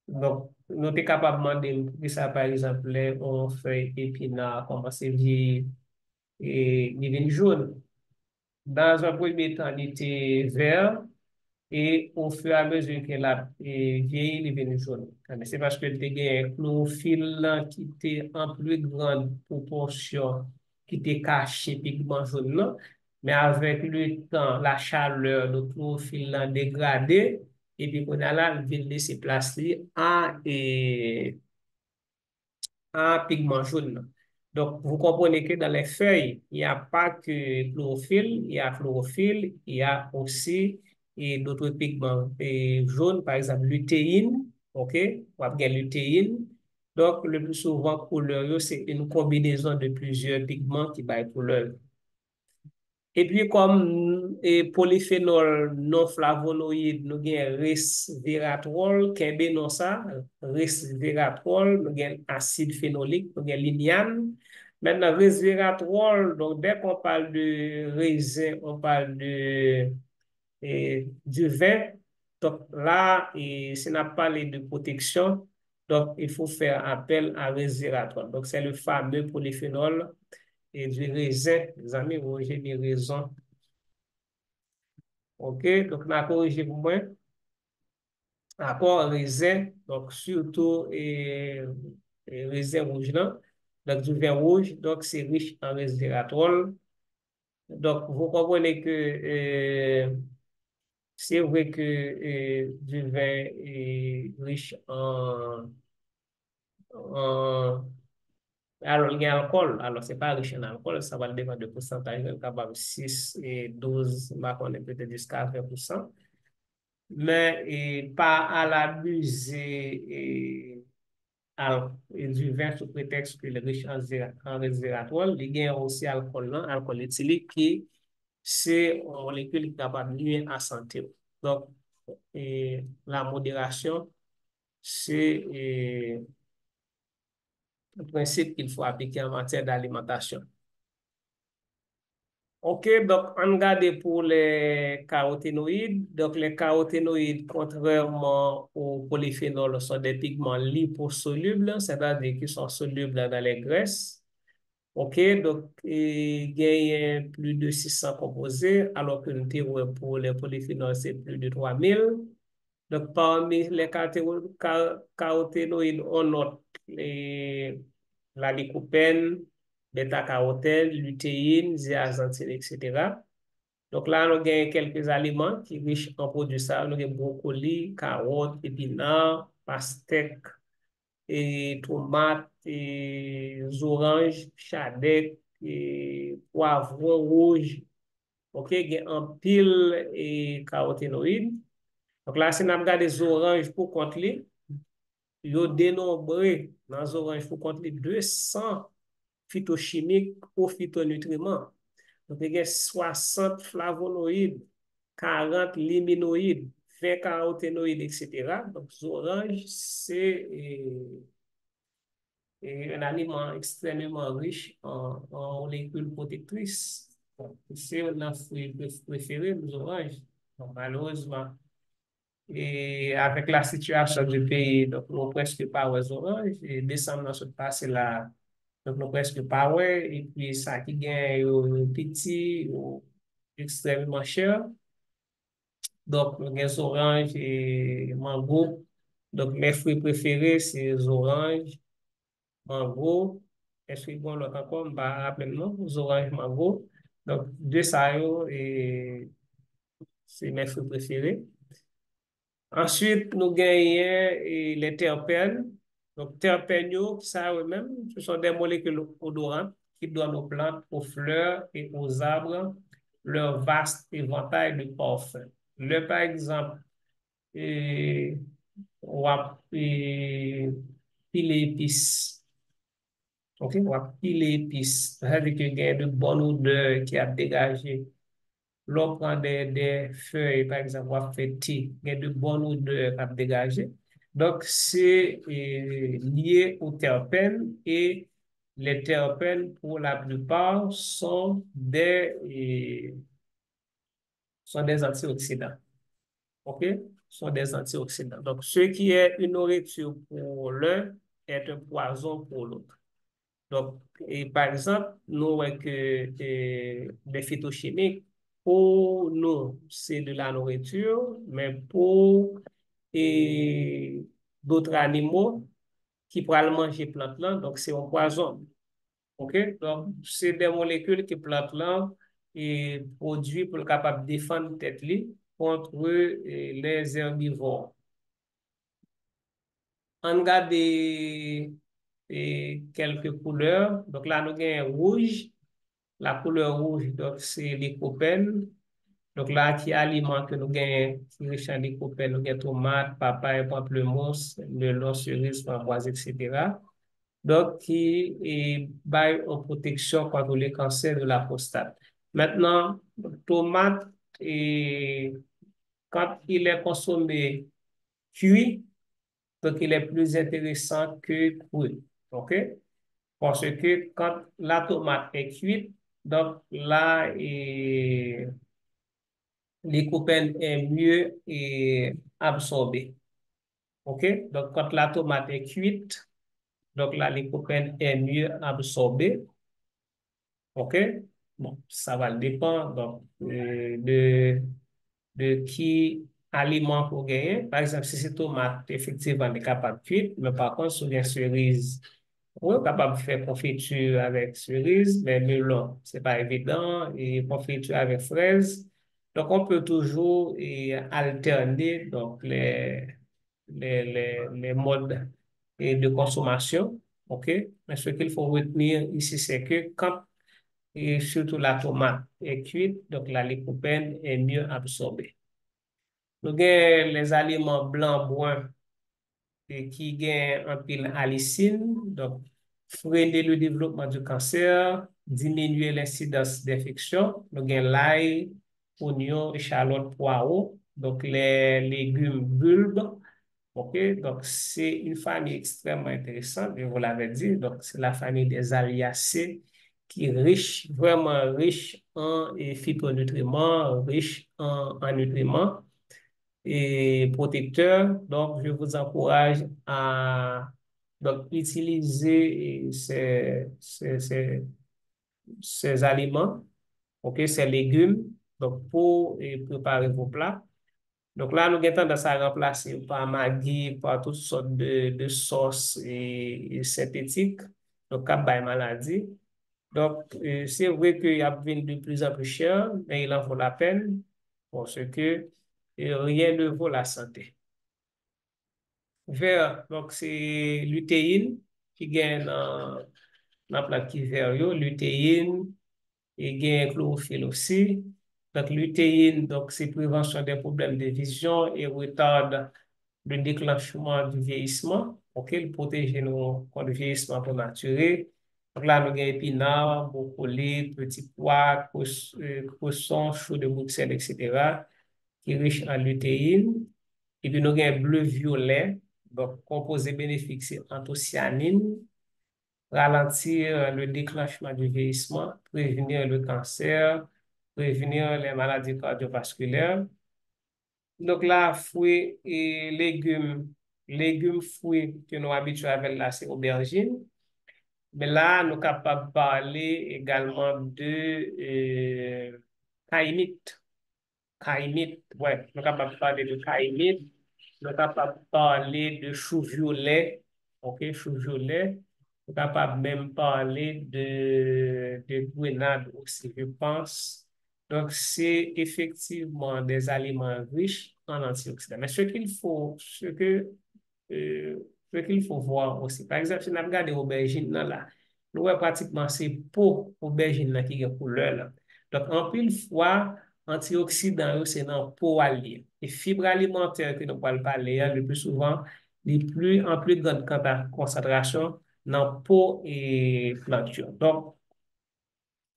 Donc, nous sommes capables de demander, que ça, par exemple, on fait épinard, comment c'est vieilli et il devient jaune. Dans un premier temps, il était vert et au fur et à mesure qu'elle a vieilli, il est devenu jaune. Mais c'est parce que le a un chlorophylle là, qui était en plus grande proportion, qui était caché pigment jaune là. Mais avec le temps, la chaleur, le chlorophylle là dégradé, et puis on a là, il vient laisser place à pigment jaune. Donc, vous comprenez que dans les feuilles, il n'y a pas que chlorophylle, il y a chlorophylle, il y a aussi d'autres pigments jaunes, par exemple lutéine, OK? On va bien lutéine. Donc, le plus souvent, couleur, c'est une combinaison de plusieurs pigments qui va couleur. Et puis, comme polyphénol non flavonoïde, nous avons resveratrol, kembe non ça, resveratrol, nous avons acide phénolique, nous avons lignane. Maintenant, resveratrol, donc dès qu'on parle de raisin, on parle du vin. Donc là, si on a parlé de protection, donc il faut faire appel à resveratrol. Donc c'est le fameux polyphénol et du raisin. Les amis, j'ai des raisons. OK, donc on a corrigé pour moi. Accord raisin, donc surtout raisin rouge là. Donc du vin rouge, donc c'est riche en resveratrol. Donc vous comprenez que c'est vrai que du vin est riche en alors, il y a alcool. Alors, c'est pas riche en alcool. Ça va dépendre de pourcentage. Capable 6 et 12, on est peut-être jusqu'à 20%. Mais pas à l'abuser du vin sous prétexte qu'il est riche en resveratrol. Il y a aussi alcool, non? Alcool éthylique qui, c'est une molécule qui est capable de nuire à la santé. Donc, la modération, c'est le principe qu'il faut appliquer en matière d'alimentation. OK, donc on regarde pour les caroténoïdes. Donc les caroténoïdes, contrairement aux polyphénols, sont des pigments liposolubles, c'est-à-dire qui sont solubles dans les graisses. OK, donc il y a plus de 600 composés, alors que pour les polyphénols, c'est plus de 3000. Donc parmi les caroténoïdes, on note la lycopène, bêta-carotène, lutéine, zeaxanthine, etc. Donc là, nous avons quelques aliments qui sont riches en produits ça. Nous avons brocoli, carottes, épinards, pastèques, et tomates, et oranges, chadettes, et poivrons rouges. OK, il y a un pile et caroténoïdes. Donc là, si nous regardons les oranges pour compte li, yo dénombré dans les oranges pour compte li 200 phytochimiques ou phytonutriments. Donc, il y a 60 flavonoïdes, 40 liminoïdes, 20 caroténoïdes, etc. Donc, l'orange, c'est un aliment extrêmement riche en molécules protectrices. C'est notre fruit préféré, les oranges. Donc, malheureusement, et avec la situation du pays, donc nous presque pas aux oranges, et décembre, dans ce passé là, donc nous presque pas ouais, et puis ça qui gagne petit ou extrêmement cher. Donc, nous avons oranges et mango. Donc, mes fruits préférés, c'est les oranges, mango. Est-ce que bon, l'autre encore, je rappeler le nom, les oranges, mango. Donc, deux ça, et c'est mes fruits préférés. Ensuite, nous gagnons les terpènes. Donc, terpènes, ça eux-mêmes, ce sont des molécules odorantes qui donnent aux plantes, aux fleurs et aux arbres leur vaste éventail de parfums. Le, par exemple, et, ou pile épices. Ok, on va piler épices. Ça veut dire que y a de bonne odeur qui a dégagé. L'on prend des feuilles, par exemple, on va faire thé, il y a de bonne odeur qui a dégagé. Donc, c'est lié aux terpènes et les terpènes, pour la plupart, sont des antioxydants. OK? Sont des antioxydants. Donc, ce qui est une nourriture pour l'un est un poison pour l'autre. Donc, et par exemple, nous, avec des phytochimiques, pour nous, c'est de la nourriture, mais pour d'autres animaux qui pourraient manger plantes là, donc c'est un poison. OK? Donc, c'est des molécules qui plantes là et produit pour être capable de défendre tête li contre les herbivores. On regarde quelques couleurs. Donc là, nous avons rouge. La couleur rouge, donc c'est lycopène. Donc là, qui est aliment que nous avons, qui est riche en lycopène, nous avons tomate, papaye, pamplemousse, melon, cerise, framboise, etc. Donc, qui est bail en protection contre le cancer de la prostate. Maintenant, tomate, et, quand il est consommé cuit, donc il est plus intéressant que cru. OK? Parce que quand la tomate est cuite, donc là, lycopène est mieux absorbé. OK? Donc, quand la tomate est cuite, donc là, lycopène est mieux absorbé. OK? Bon, ça va dépendre donc, de qui aliment pour gagner. Par exemple, si c'est tomate, effectivement, on est capable de cuire, mais par contre, sur les cerises, on est capable de faire confiture avec cerise, mais melon, c'est pas évident, et confiture avec fraise. Donc, on peut toujours alterner donc, les modes de consommation. OK? Mais ce qu'il faut retenir ici, c'est que quand, et surtout la tomate est cuite, donc la lycopène est mieux absorbée. Nous avons les aliments blancs, bruns, et qui gagnent un pile allicine, donc freiner le développement du cancer, diminuer l'incidence d'infection. Nous avons l'ail, oignon, échalote, poireau, donc les légumes bulbes. OK, donc c'est une famille extrêmement intéressante, je vous l'avais dit. Donc, c'est la famille des Aliacées qui est riche, vraiment riche en phytonutriments, riche en nutriments et protecteur. Donc, je vous encourage à donc, utiliser ces aliments, ok, ces légumes, donc, pour préparer vos plats. Donc là, nous avons tendance à remplacer par Maggi, par toutes sortes de sauces synthétiques, donc, cap by maladie. Donc, c'est vrai qu'il y a de plus en plus cher, mais il en vaut la peine parce que rien ne vaut la santé. Vert, donc c'est lutéine qui gagne dans la plate qui vert, lutéine et gagne chlorophylle aussi. Donc, lutéine, donc c'est prévention des problèmes de vision et retarde le déclenchement du vieillissement. OK, il protège nous contre le vieillissement prématuré. Donc là, nous avons épinards, brocoli, petits pois, cresson, chou de Bruxelles, etc., qui est riche en lutéine. Et puis, nous avons bleu-violet, donc composé bénéfique, c'est anthocyanine, ralentir le déclenchement du vieillissement, prévenir le cancer, prévenir les maladies cardiovasculaires. Donc là, fruits et légumes, fruits que nous habituons avec là, c'est aubergine. Mais là, nous sommes capables de parler également de caïmite. Caïmite, ouais, nous sommes capables de parler de caïmite. Nous sommes capables de parler de chou violet. OK, chou violet. Nous sommes capables même de parler de grenade aussi, je pense. Donc, c'est effectivement des aliments riches en antioxydants. Mais euh, ce qu'il faut voir aussi, par exemple, si on regarde l'aubergine là, nous voyons pratiquement c'est peau aubergine là qui est couleur là. Donc, en pile fois, antioxydants, c'est dans peau alliée. Et fibres alimentaires que nous parlons parler, le plus souvent, en plus grande concentration dans peau et planture. Donc,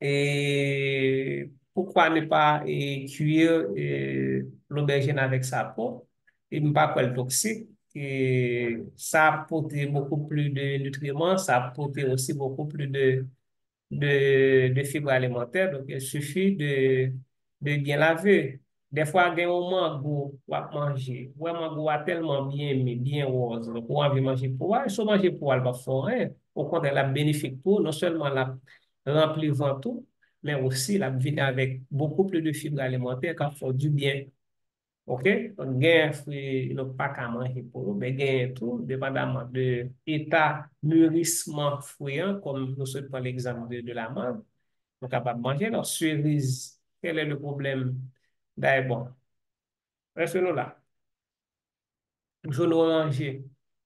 et pourquoi ne pas cuire l'aubergine avec sa peau? Il ne pas quoi toxique. Et ça apporte beaucoup plus de nutriments, ça apporte aussi beaucoup plus de fibres alimentaires. Donc, il suffit de bien laver. Des fois, il y a un mango à manger. Ouais, mango a tellement bien, mais bien rose. Donc, on va manger pour elle. Si on manger pour elle, va faire rien. Au contraire, elle est bénéfique pour non seulement la remplir ventre, mais aussi la vient avec beaucoup plus de fibres alimentaires qui font du bien. OK? Donc, gain fruit, le pas qu'à manger pour nous, mais gain tout, dépendamment de l'état mûrissement fruit, hein, comme nous sommes par l'exemple de la mangue, nous sommes capables de manger. Alors, cerise, quel est le problème? D'ailleurs, bon, restons là. Jaune orangé,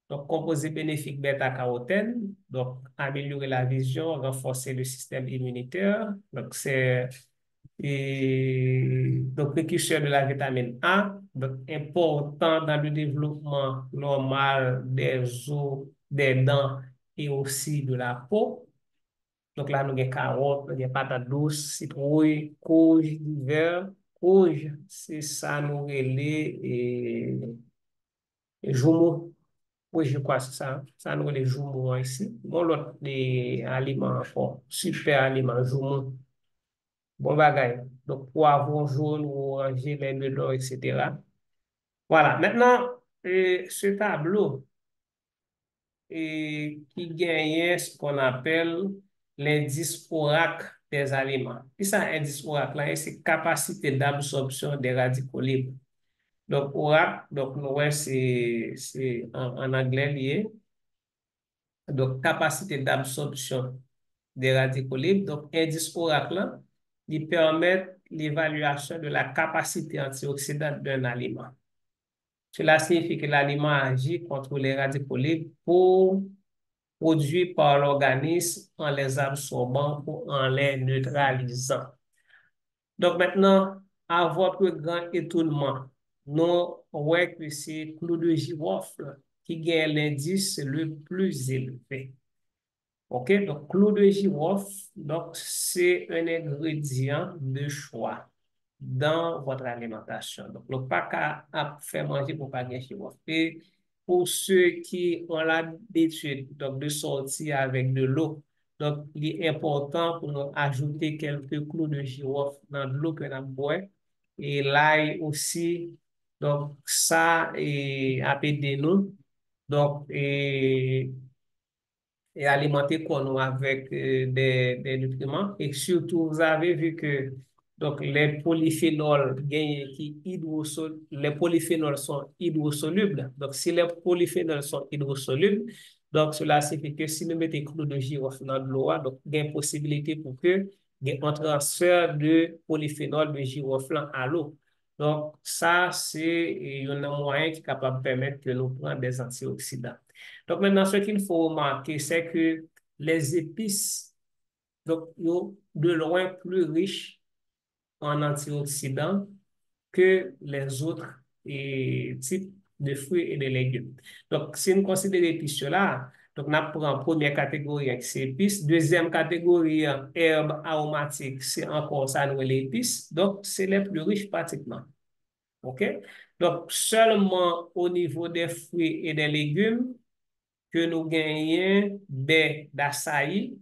donc composé bénéfique bêta-carotène, donc améliorer la vision, renforcer le système immunitaire. Donc, c'est donc précurseur de la vitamine A, donc important dans le développement normal des os, des dents et aussi de la peau. Donc là, nous avons carottes, nous avons patates douces, citrouille, courge d'hiver. Courge, c'est ça, nous relais et jumeaux. Oui, je crois que c'est ça. Ça, nous les jumeaux ici. Bon, l'autre, des aliments encore. Super aliments, jumeaux. Bon bagay. Donc, poivron jaune ou orangé, lait de l'eau, etc. Voilà. Maintenant, ce tableau qui gagne ce qu'on appelle l'indice ORAC des aliments. Et ça, indice ORAC, là, c'est capacité d'absorption des radicaux libres. Donc, ORAC, donc, nous, ouais, c'est en anglais lié. Donc, capacité d'absorption des radicaux libres. Donc, indice ORAC, là, il permet l'évaluation de la capacité antioxydante d'un aliment. Cela signifie que l'aliment agit contre les radicaux libres produits par l'organisme en les absorbant ou en les neutralisant. Donc maintenant, à votre grand étonnement, nous voyons que c'est clou de girofle qui gagne l'indice le plus élevé. OK? Donc, clou de girofle, donc, c'est un ingrédient de choix dans votre alimentation. Donc, le pas à faire manger pour pas gagner girofle. Et pour ceux qui ont l'habitude donc, de sortir avec de l'eau, donc, il est important pour nous ajouter quelques clous de girofle dans de l'eau que nous boit. Et l'ail aussi, donc, ça, et à de nous. Donc, et alimenter quoi nous avec des nutriments. Et surtout, vous avez vu que donc, les polyphénols les polyphénols sont hydrosolubles. Donc, si les polyphénols sont hydrosolubles, donc cela signifie que si nous mettons clou de girofle dans de l'eau, donc il y a une possibilité pour que il y ait un transfert de polyphénol de girofle à l'eau. Donc, ça, c'est un moyen qui est capable de permettre que nous prenions des antioxydants. Donc maintenant, ce qu'il faut remarquer, c'est que les épices, donc, sont de loin plus riches en antioxydants que les autres types de fruits et de légumes. Donc, si nous considérons épices là, donc nous prenons première catégorie, c'est épices. Deuxième catégorie, herbes aromatiques, c'est encore ça, nous les épices. Donc, c'est les plus riches pratiquement. OK? Donc, seulement au niveau des fruits et des légumes, que nous gagnons baie d'açaï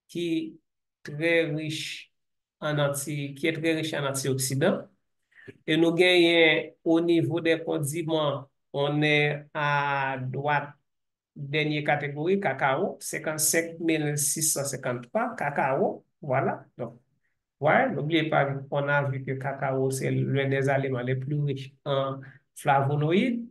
qui très riche qui est très riche en antioxydants. Et nous gagnons au niveau des condiments, on est à droite, dernière catégorie, cacao, 55 653, cacao, voilà. Donc, ouais, n'oubliez pas qu'on a vu que cacao, c'est l'un des aliments les plus riches en flavonoïdes.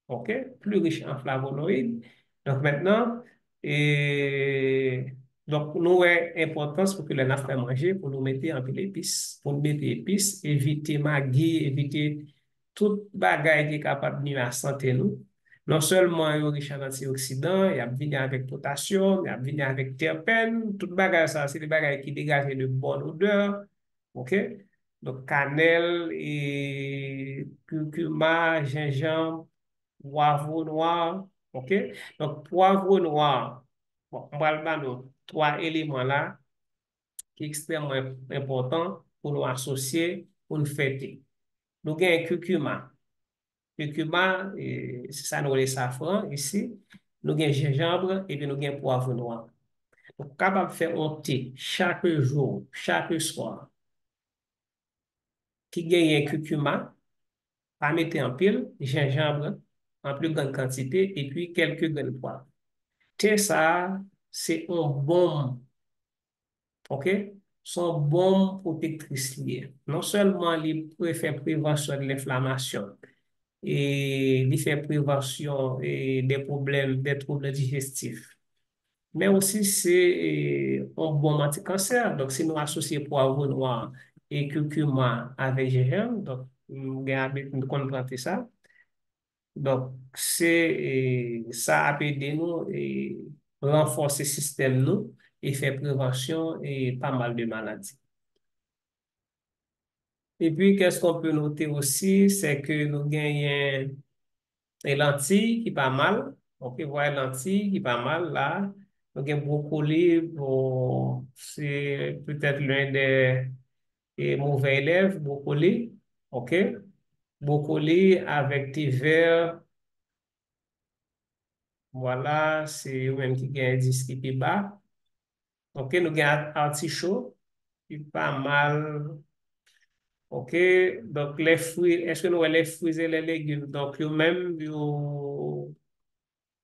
OK? Plus riche en flavonoïdes. Donc maintenant, et, donc nous avons importance pour que les n'a fait manger, pour nous mettre en pile épices, pour nous mettre épices, éviter maggi, éviter toute bagaille qui est capable de nuire à la santé nous. Non seulement il est riche en antioxydants, il a venu avec potassium, il a venu avec terpènes, toute bagaille ça, c'est des bagailles qui dégagent de bonne odeur. OK? Donc cannelle et curcuma, gingembre, poivre noir, OK? Donc, poivre noir, Bon, on va le trois éléments là qui sont extrêmement importants pour nous associer, pour nous fêter. Nous avons un curcuma. Curcuma, c'est ça nous les safran ici. Nous avons gingembre et puis nous avons poivre noir. Donc, capable de faire un thé chaque jour, chaque soir, qui gagne un curcuma, pas mettre en pile, gingembre en plus grande quantité et puis quelques graines de poivre. Thé, ça, c'est un bon, ok? Son bon protectrice lié. Non seulement il peut faire prévention de l'inflammation, et il fait prévention des troubles digestifs. Mais aussi, c'est un bon anti-cancer. Donc, si nous associons poivre noir et curcuma avec gingembre, donc, nous comprenons ça. Donc, ça a aidé nous et renforcer le système nous et faire prévention et pas mal de maladies. Et puis, qu'est-ce qu'on peut noter aussi, c'est que nous gagnons les lentilles qui pas mal. On peut voir les lentilles qui pas mal là. Donc, un brocoli, bon, c'est peut-être l'un des mauvais élèves, brocoli. OK? Brocoli avec thé vert, voilà, c'est eux-mêmes qui gagnent un disque qui est bas. OK? Nous gagnons artichaut, qui pas mal. OK? Donc, les fruits, est-ce que nous avons les fruits et les légumes? Donc, eux-mêmes,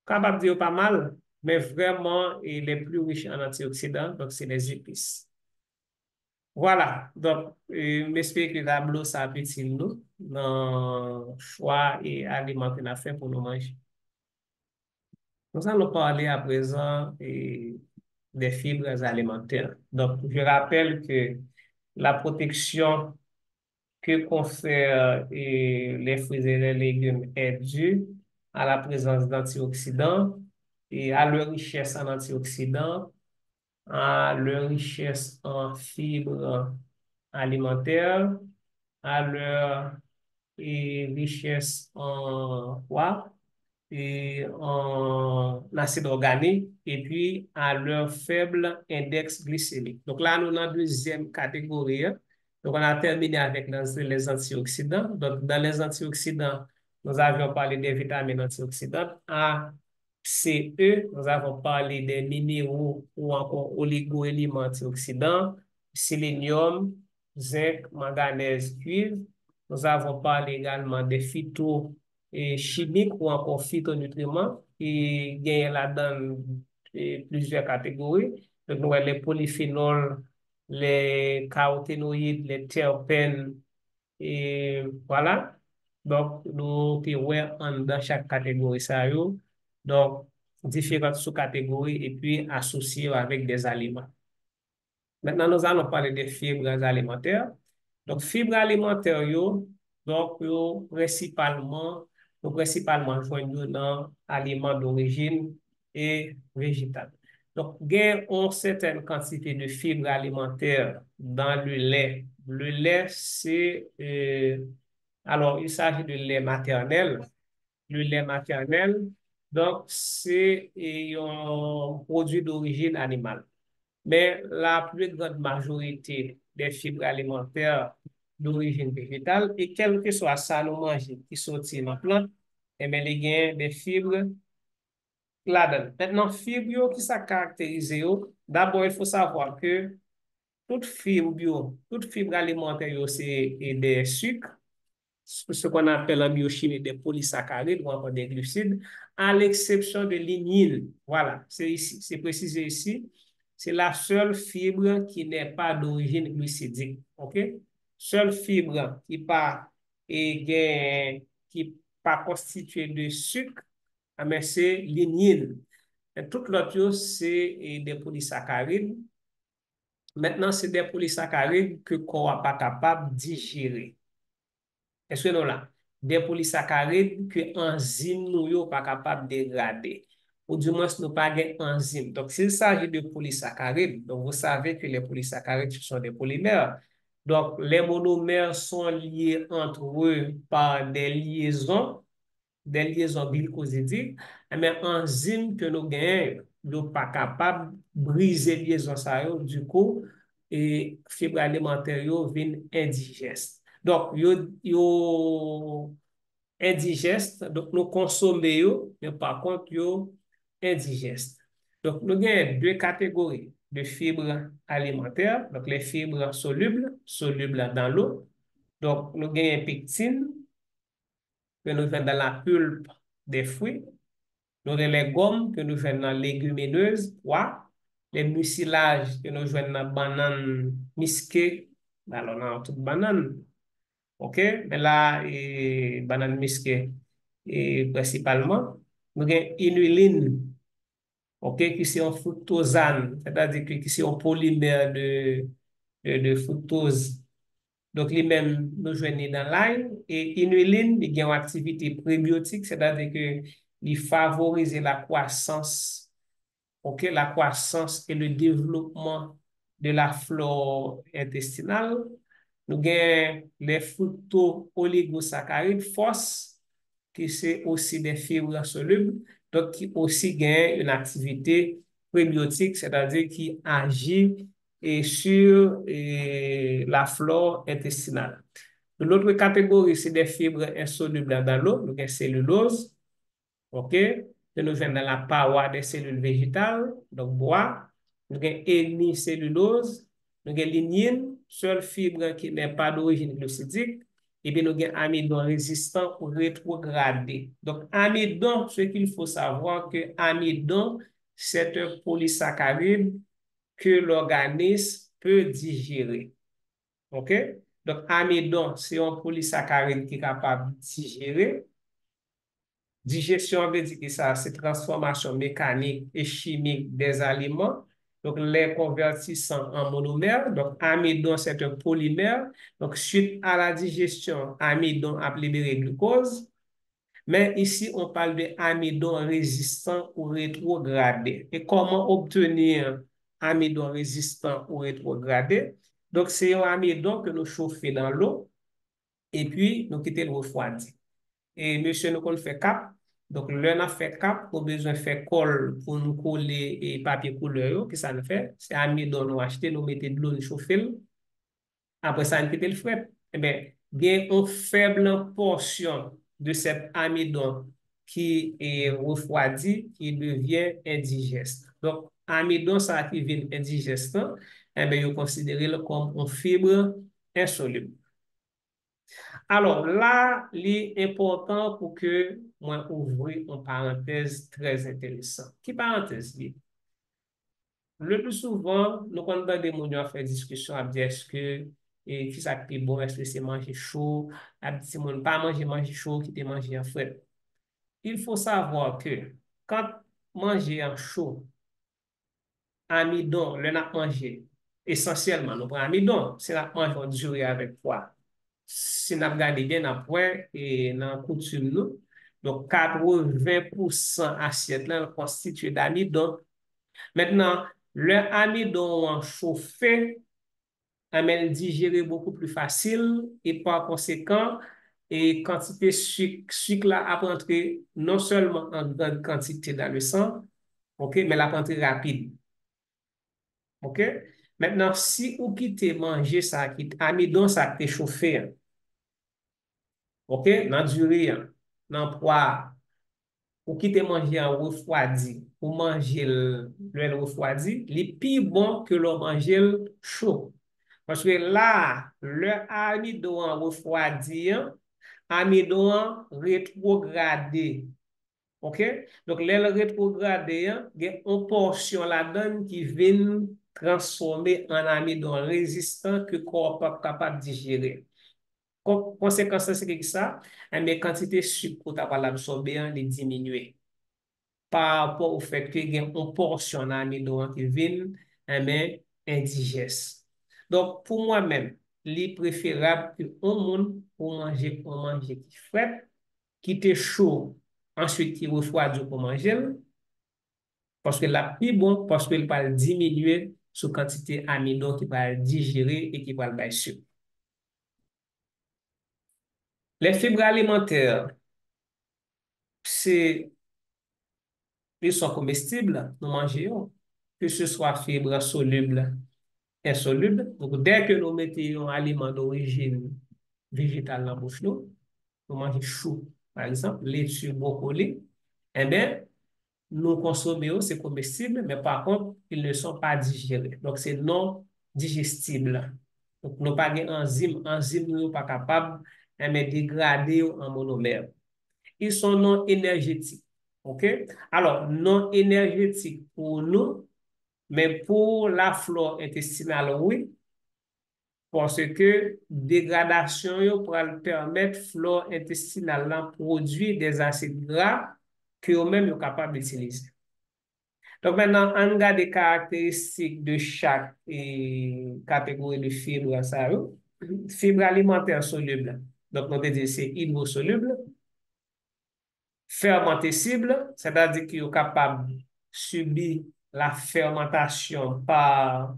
capable de dire pas mal, mais vraiment, il est plus riche en antioxydants, donc c'est les épices. Voilà, donc, j'espère que la tableau ça peut nous dans le choix et aliments qu'on a fait pour nous manger. Nous allons parler à présent des fibres alimentaires. Donc, je rappelle que la protection que confèrent les fruits et les légumes est due à la présence d'antioxydants et à leur richesse en antioxydants, à leur richesse en fibres alimentaires, à leur richesse en quoi? Et en acide organique et puis à leur faible index glycémique. Donc là, nous sommes dans la deuxième catégorie, hein. Donc on a terminé avec les antioxydants. Donc dans les antioxydants, nous avions parlé des vitamines antioxydantes A, C, E. Nous avons parlé des minéraux ou encore oligo-éléments antioxydants, sélénium, zinc, manganèse, cuivre. Nous avons parlé également des phyto et chimiques ou encore phytonutriments qui gagnent là-dedans plusieurs catégories. Donc, nous avons les polyphénols, les caroténoïdes, les terpènes, et voilà. Donc, nous avons dans chaque catégorie ça. Donc, différentes sous-catégories et puis associées avec des aliments. Maintenant, nous allons parler des fibres alimentaires. Donc, fibres alimentaires, donc, nous principalement joignent dans aliments d'origine et végétale. Donc, il y a une certaine quantité de fibres alimentaires dans le lait. Le lait, alors, il s'agit de lait maternel. Le lait maternel, donc, c'est un produit d'origine animale. Mais la plus grande majorité des fibres alimentaires d'origine végétale, et quel que soit ça nous manger qui sortit dans la plante, eh bien, il y a des fibres là-dedans. Maintenant, fibres qui ça caractérise, d'abord, il faut savoir que toute fibre alimentaire, c'est des sucres, ce qu'on appelle en biochimie des polysaccharides ou encore des glucides, à l'exception de lignine. Voilà, c'est ici, c'est précisé ici. C'est la seule fibre qui n'est pas d'origine glucidique. OK? Seule fibre qui pas constituée de sucre, mais c'est lignine. Et toute l'autre, c'est des polysaccharides. Maintenant, c'est des polysaccharides que qu'on n'est pas capable de digérer. Est-ce que nous là? Des polysaccharides que enzymes nous yo pas capable de dégrader. Ou du moins, nous pas des enzymes. Donc, s'il s'agit de polysaccharides, donc vous savez que les polysaccharides ce sont des polymères. Donc, les monomères sont liés entre eux par des liaisons glycosidiques. Mais enzymes que nous gagnons, yo pas capable briser liaison ça yo, du coup, et fibre alimentaire yo vin indigeste. Donc, yo indigeste, donc nous consommons yo, mais par contre, yo indigeste. Donc, nous avons deux catégories de fibres alimentaires, donc les fibres solubles, solubles dans l'eau. Donc, nous avons pectine, que nous avons dans la pulpe des fruits. Nous avons les gommes que nous avons dans les légumineuses, pois, les mucilages que nous avons dans la banane musquée, alors dans toute banane. OK? Mais là, banane musquée, principalement, nous avons inuline, OK, qui c'est un fructosane, c'est-à-dire que qui c'est un polymère de fructose. Donc, lui-même, nous joignons dans l'ail. Et inuline, il a une activité prébiotique, c'est-à-dire que il favorise la croissance, OK, la croissance et le développement de la flore intestinale. Nous avons les fructo-oligosaccharides, FOS, qui c'est aussi des fibres solubles, donc qui aussi gagne une activité prébiotique, c'est-à-dire qui agit sur la flore intestinale. L'autre catégorie, c'est des fibres insolubles dans l'eau, donc cellulose, OK? Que nous venons dans la paroi des cellules végétales, donc bois. Nous avons hémicellulose, nous avons lignine, seule fibre qui n'est pas d'origine glucidique, et bien nous avons amidon résistant ou rétrogradé. Donc, amidon, ce qu'il faut savoir que amidon, c'est un polysaccharide que l'organisme peut digérer. OK? Donc, amidon, c'est un polysaccharide qui est capable de digérer. Digestion veut dire que ça, c'est transformation mécanique et chimique des aliments. Donc, les convertissant en monomères. Donc, amidon, c'est un polymère. Donc, suite à la digestion, amidon a libéré glucose. Mais ici, on parle de amidon résistant ou rétrogradé. Et comment obtenir amidon résistant ou rétrogradé? Donc, c'est un amidon que nous chauffons dans l'eau et puis nous quittons le refroidi. Et monsieur nous qu'on fait cap. Donc, l'un a fait cap, pour besoin de faire colle pour nous coller et papier couleur, que ça nous fait. C'est amidon nous acheter, nous mettons de l'eau, nous chauffer. Après ça, nous quitte le frais. Eh bien, il y a une faible portion de cet amidon qui est refroidi, qui devient indigeste. Donc, amidon, ça qui devient indigeste, eh bien, vous considérez comme une fibre insoluble. Alors là, l'important pour que moi ouvre une parenthèse très intéressante. Qui parenthèse li? Le plus souvent, nous quand des gens faire discussion à dire est-ce que qui ça qui est bon, est-ce que c'est manger chaud, à dire pas manger chaud, qui te manger en frais. Il faut savoir que quand manger en chaud, amidon, le n'a mangé, essentiellement, nous prenons amidon, c'est la manger en durée avec quoi? Si nous regardons bien après et dans la coutume, nous, donc 80% assiette là constitué d'amidon. Maintenant, le amidon en chauffé amène digérer beaucoup plus facile et par conséquent, et quantité sucre là a rentré non seulement en grande quantité dans le sang, ok, mais la rentrée rapide. Ok? Maintenant, si vous quittez manger ça, quitte amidon ça qui est chauffé, hein, OK? Dans du riz, hein, dans poids, ou qui te manger en refroidi, ou manger le refroidi, il est plus bon que le manger chaud. Parce que là, le amidon en refroidi, hein, amidon rétrogradé. OK? Donc, le rétrogradé, hein, il y a une portion là-dedans qui vient transformer en amidon résistant que le corps n'est pas capable de digérer. Conséquence, c'est que ça, mais quantité de sucre que tu as absorbé, est diminuée par rapport au fait que y a une portion d'amidon qui vient, mais indigeste. Donc, pour moi-même, il est préférable que on monde pour manger qui frais, qui est chaud, ensuite qui refroidi pour manger, parce que la plus bon, parce qu'il va diminuer sous quantité d'amidon qui va digérer et qui va le baisser. Les fibres alimentaires, c'est ils sont comestibles, nous mangeons, que ce soit fibres solubles, insolubles. Donc, dès que nous mettons un aliment d'origine végétale dans la bouche, nous mangeons chou, par exemple, laitue, brocoli, eh bien, nous consommons, c'est comestible, mais par contre, ils ne sont pas digérés. Donc, c'est non digestible. Donc, nous pas enzymes ne sont pas capables de dégrader en monomère. Ils sont non énergétiques. OK? Alors, non énergétiques pour nous, mais pour la flore intestinale, oui, parce que dégradation yo pour permettre flore intestinale de produire des acides gras que eux-mêmes sont capables d'utiliser. Donc maintenant, on regarde les caractéristiques de chaque catégorie de fibres. Ça, fibre alimentaire soluble. Donc, on peut dire c'est hydrosoluble. Fermentescible, c'est-à-dire qu'il est capable de subir la fermentation par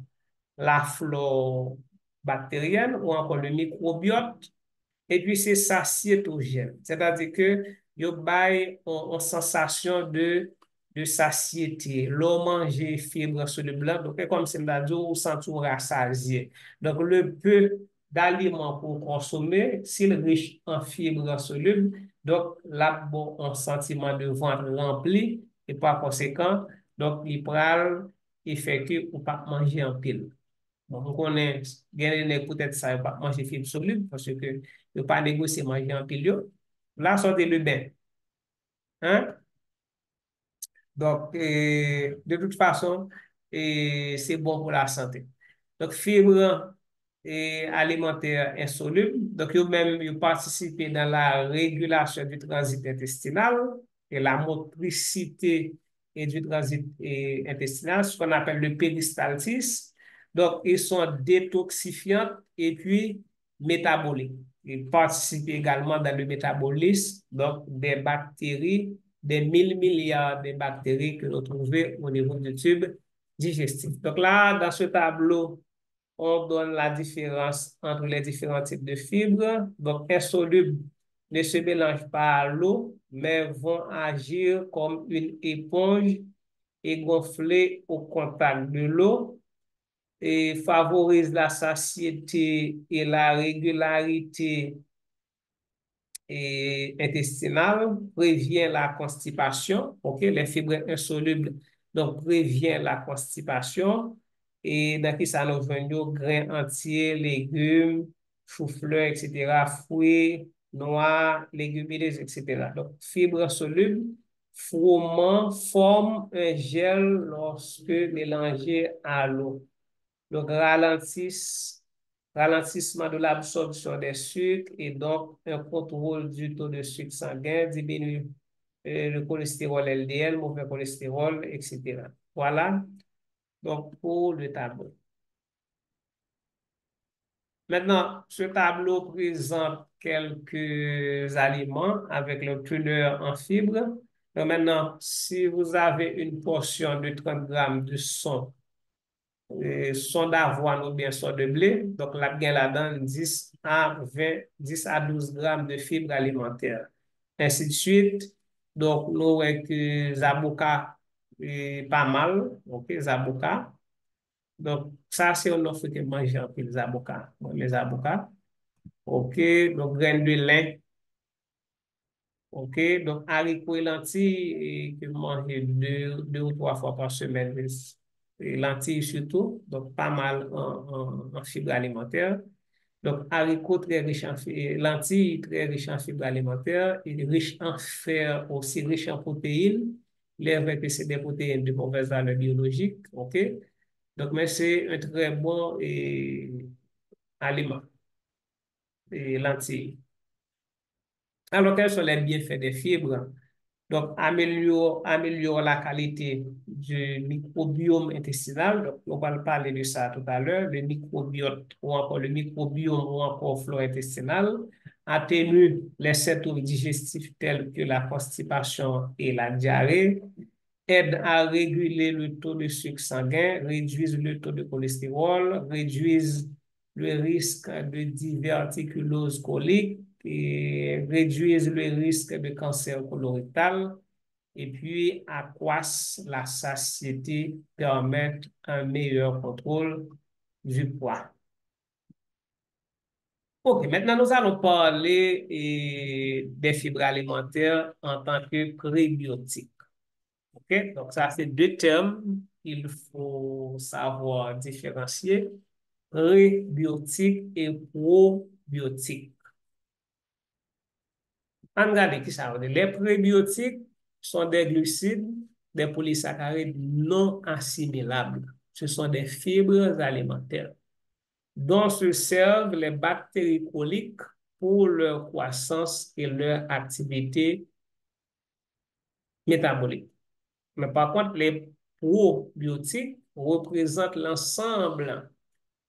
la flore bactérienne ou encore le microbiote. Et puis, c'est satiétogène, c'est-à-dire que il y une sensation de satiété. L'eau manger fibre sur le blanc, donc comme c'est dit, on sent tout rassasié. Donc, le peu d'aliments pour consommer, s'il est riche en fibres solubles, donc là, bon, un sentiment de ventre rempli, et par conséquent, donc, il fait que ou pas manger en pile. Bon, on connaît, peut-être ça, pas manger fibre soluble, parce que ne pas négocier manger en pile. Là, sortez le bain. Hein? Donc, de toute façon, c'est bon pour la santé. Donc, fibres alimentaires insolubles. Donc, eux-mêmes, ils participent dans la régulation du transit intestinal et la motricité et du transit intestinal, ce qu'on appelle le péristaltisme. Donc, ils sont détoxifiants et puis métaboliques. Ils participent également dans le métabolisme, donc des bactéries, des 1000 milliards de bactéries que nous trouvons au niveau du tube digestif. Donc là, dans ce tableau, on donne la différence entre les différents types de fibres. Donc, insolubles ne se mélangent pas à l'eau, mais vont agir comme une éponge et gonfler au contact de l'eau et favorisent la satiété et la régularité intestinale, prévient la constipation, ok, les fibres insolubles, donc prévient la constipation, et dans qui ça nous vient, grains entiers, légumes, chou-fleur, etc., fruits, noix, légumineuses, etc. Donc, fibres solubles, froment, forment un gel lorsque mélangé à l'eau. Donc, ralentissement de l'absorption des sucres et donc un contrôle du taux de sucre sanguin, diminue le cholestérol LDL, mauvais cholestérol, etc. Voilà, donc pour le tableau. Maintenant, ce tableau présente quelques aliments avec le teneur en fibres. Donc maintenant, si vous avez une portion de 30 grammes de son, son d'avoine ou bien son de blé. Donc, là, bien là-dedans, 10 à 20, 10 à 12 grammes de fibres alimentaires. Ainsi de suite. Donc, nous avons que Zabuka pas mal. OK, Zabuka. Donc, ça, c'est un offre que manger un peu les Zabuka. Bon, les Zabuka. OK, donc, graines de lin. OK, donc haricots et lentilles que vous mangez deux ou trois fois par semaine. Et lentilles surtout, donc pas mal en fibres alimentaires. Donc haricots très riches en fibres, lentilles très riches en fibres alimentaires, et riches en fer, aussi riches en protéines. Il est vrai que c'est des protéines de mauvaise valeur biologique. OK, donc mais c'est un très bon aliment, et lentilles. Alors, quels sont les bienfaits des fibres? Donc, améliore la qualité du microbiome intestinal. Donc, on va parler de ça tout à l'heure. Le microbiote ou encore le microbiome ou encore flore intestinale atténue les symptômes digestifs tels que la constipation et la diarrhée, aide à réguler le taux de sucre sanguin, réduisent le taux de cholestérol, réduisent le risque de diverticulose colique et réduisent le risque de cancer colorectal et puis accroissent la satiété, permettent un meilleur contrôle du poids. Ok, maintenant nous allons parler des fibres alimentaires en tant que prébiotiques. Ok, donc ça c'est deux termes qu'il faut savoir différencier, prébiotiques et probiotiques. On regarde qui ça veut dire. Les prébiotiques sont des glucides, des polysaccharides non assimilables. Ce sont des fibres alimentaires dont se servent les bactéries coliques pour leur croissance et leur activité métabolique. Mais par contre, les probiotiques représentent l'ensemble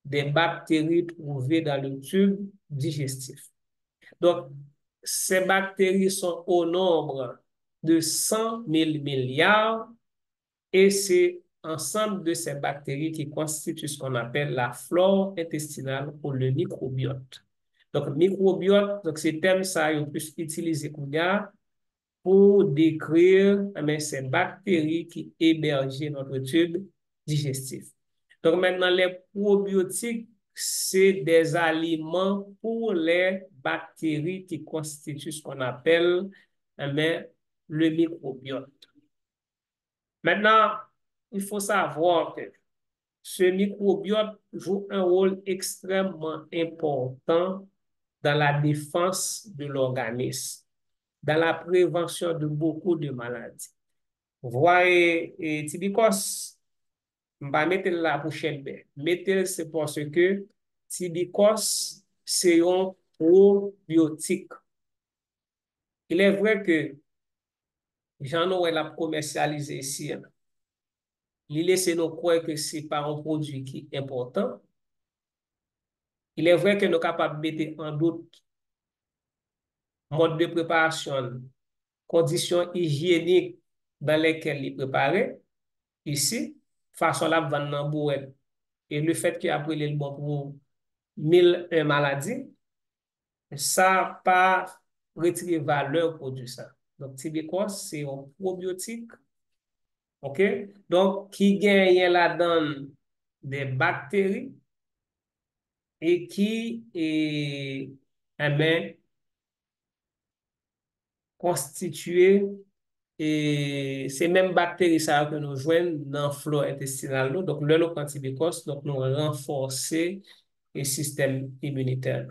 des bactéries trouvées dans le tube digestif. Donc, ces bactéries sont au nombre de 100 000 milliards et c'est ensemble de ces bactéries qui constituent ce qu'on appelle la flore intestinale ou le microbiote. Donc, microbiote, donc ces termes, ça, ils plus utilisé pour décrire ces bactéries qui hébergent notre tube digestif. Donc, maintenant, les probiotiques, c'est des aliments pour les bactéries qui constituent ce qu'on appelle le microbiote. Maintenant, il faut savoir que ce microbiote joue un rôle extrêmement important dans la défense de l'organisme, dans la prévention de beaucoup de maladies. Vous voyez, Tibikos, je vais mettre la prochaine baie. Mettez, c'est parce que Tibikos, c'est un probiotique. Il est vrai que j'en ai la commercialisé ici. Il laisse nous croire que ce n'est pas un produit qui est important. Il est vrai que nous sommes capables de mettre en doute mode de préparation, conditions hygiéniques dans lesquelles il est préparé. Ici, façon la vendre dans boîte. Et le fait qu'il a pris le bon pour 1001 maladies, ça n'a pas retiré valeur produit ça. Donc, Tibikos, c'est un probiotique, ok? Donc, qui gagne là-dedans des bactéries et qui est constitué et ces mêmes bactéries ça, que nous joignons dans le flore intestinal. Donc, le antibiotiques, donc nous renforcer le système immunitaire.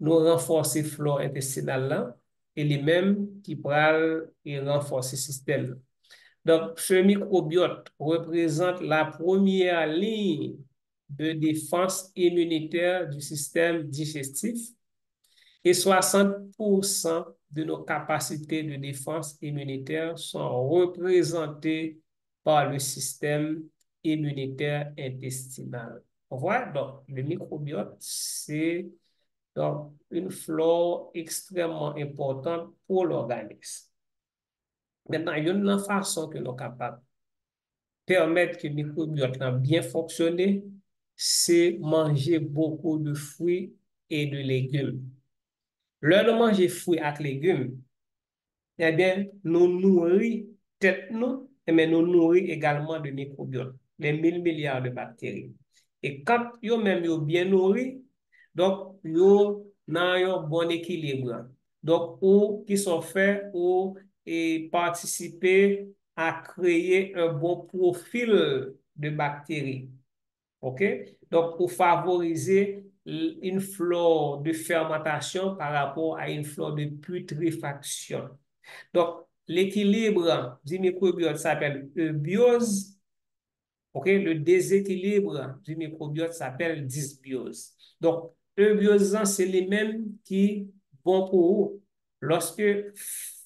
Nous renforcer le flore intestinal là, et les mêmes qui pourraient renforcer le système. Donc, ce microbiote représente la première ligne de défense immunitaire du système digestif et 60% de nos capacités de défense immunitaire sont représentées par le système immunitaire intestinal. On voit donc le microbiote, c'est donc une flore extrêmement importante pour l'organisme. Maintenant, il y a une façon que nous sommes capables de permettre que le microbiote ait bien fonctionné, c'est manger beaucoup de fruits et de légumes. Lors de manger fruits et légumes, eh bien, nous nourrit tête nous, mais nous nourrit également de microbiote, les 1000 milliards de bactéries. Et quand yo même yo bien nourri, donc yo nan un bon équilibre. Donc, ou qui sont faits ou et participer à créer un bon profil de bactéries. OK? Donc, pour favoriser une flore de fermentation par rapport à une flore de putréfaction. Donc, l'équilibre du microbiote s'appelle eubiose. OK? Le déséquilibre du microbiote s'appelle dysbiose. Donc, eubiose, c'est les mêmes qui vont pour vous. Lorsque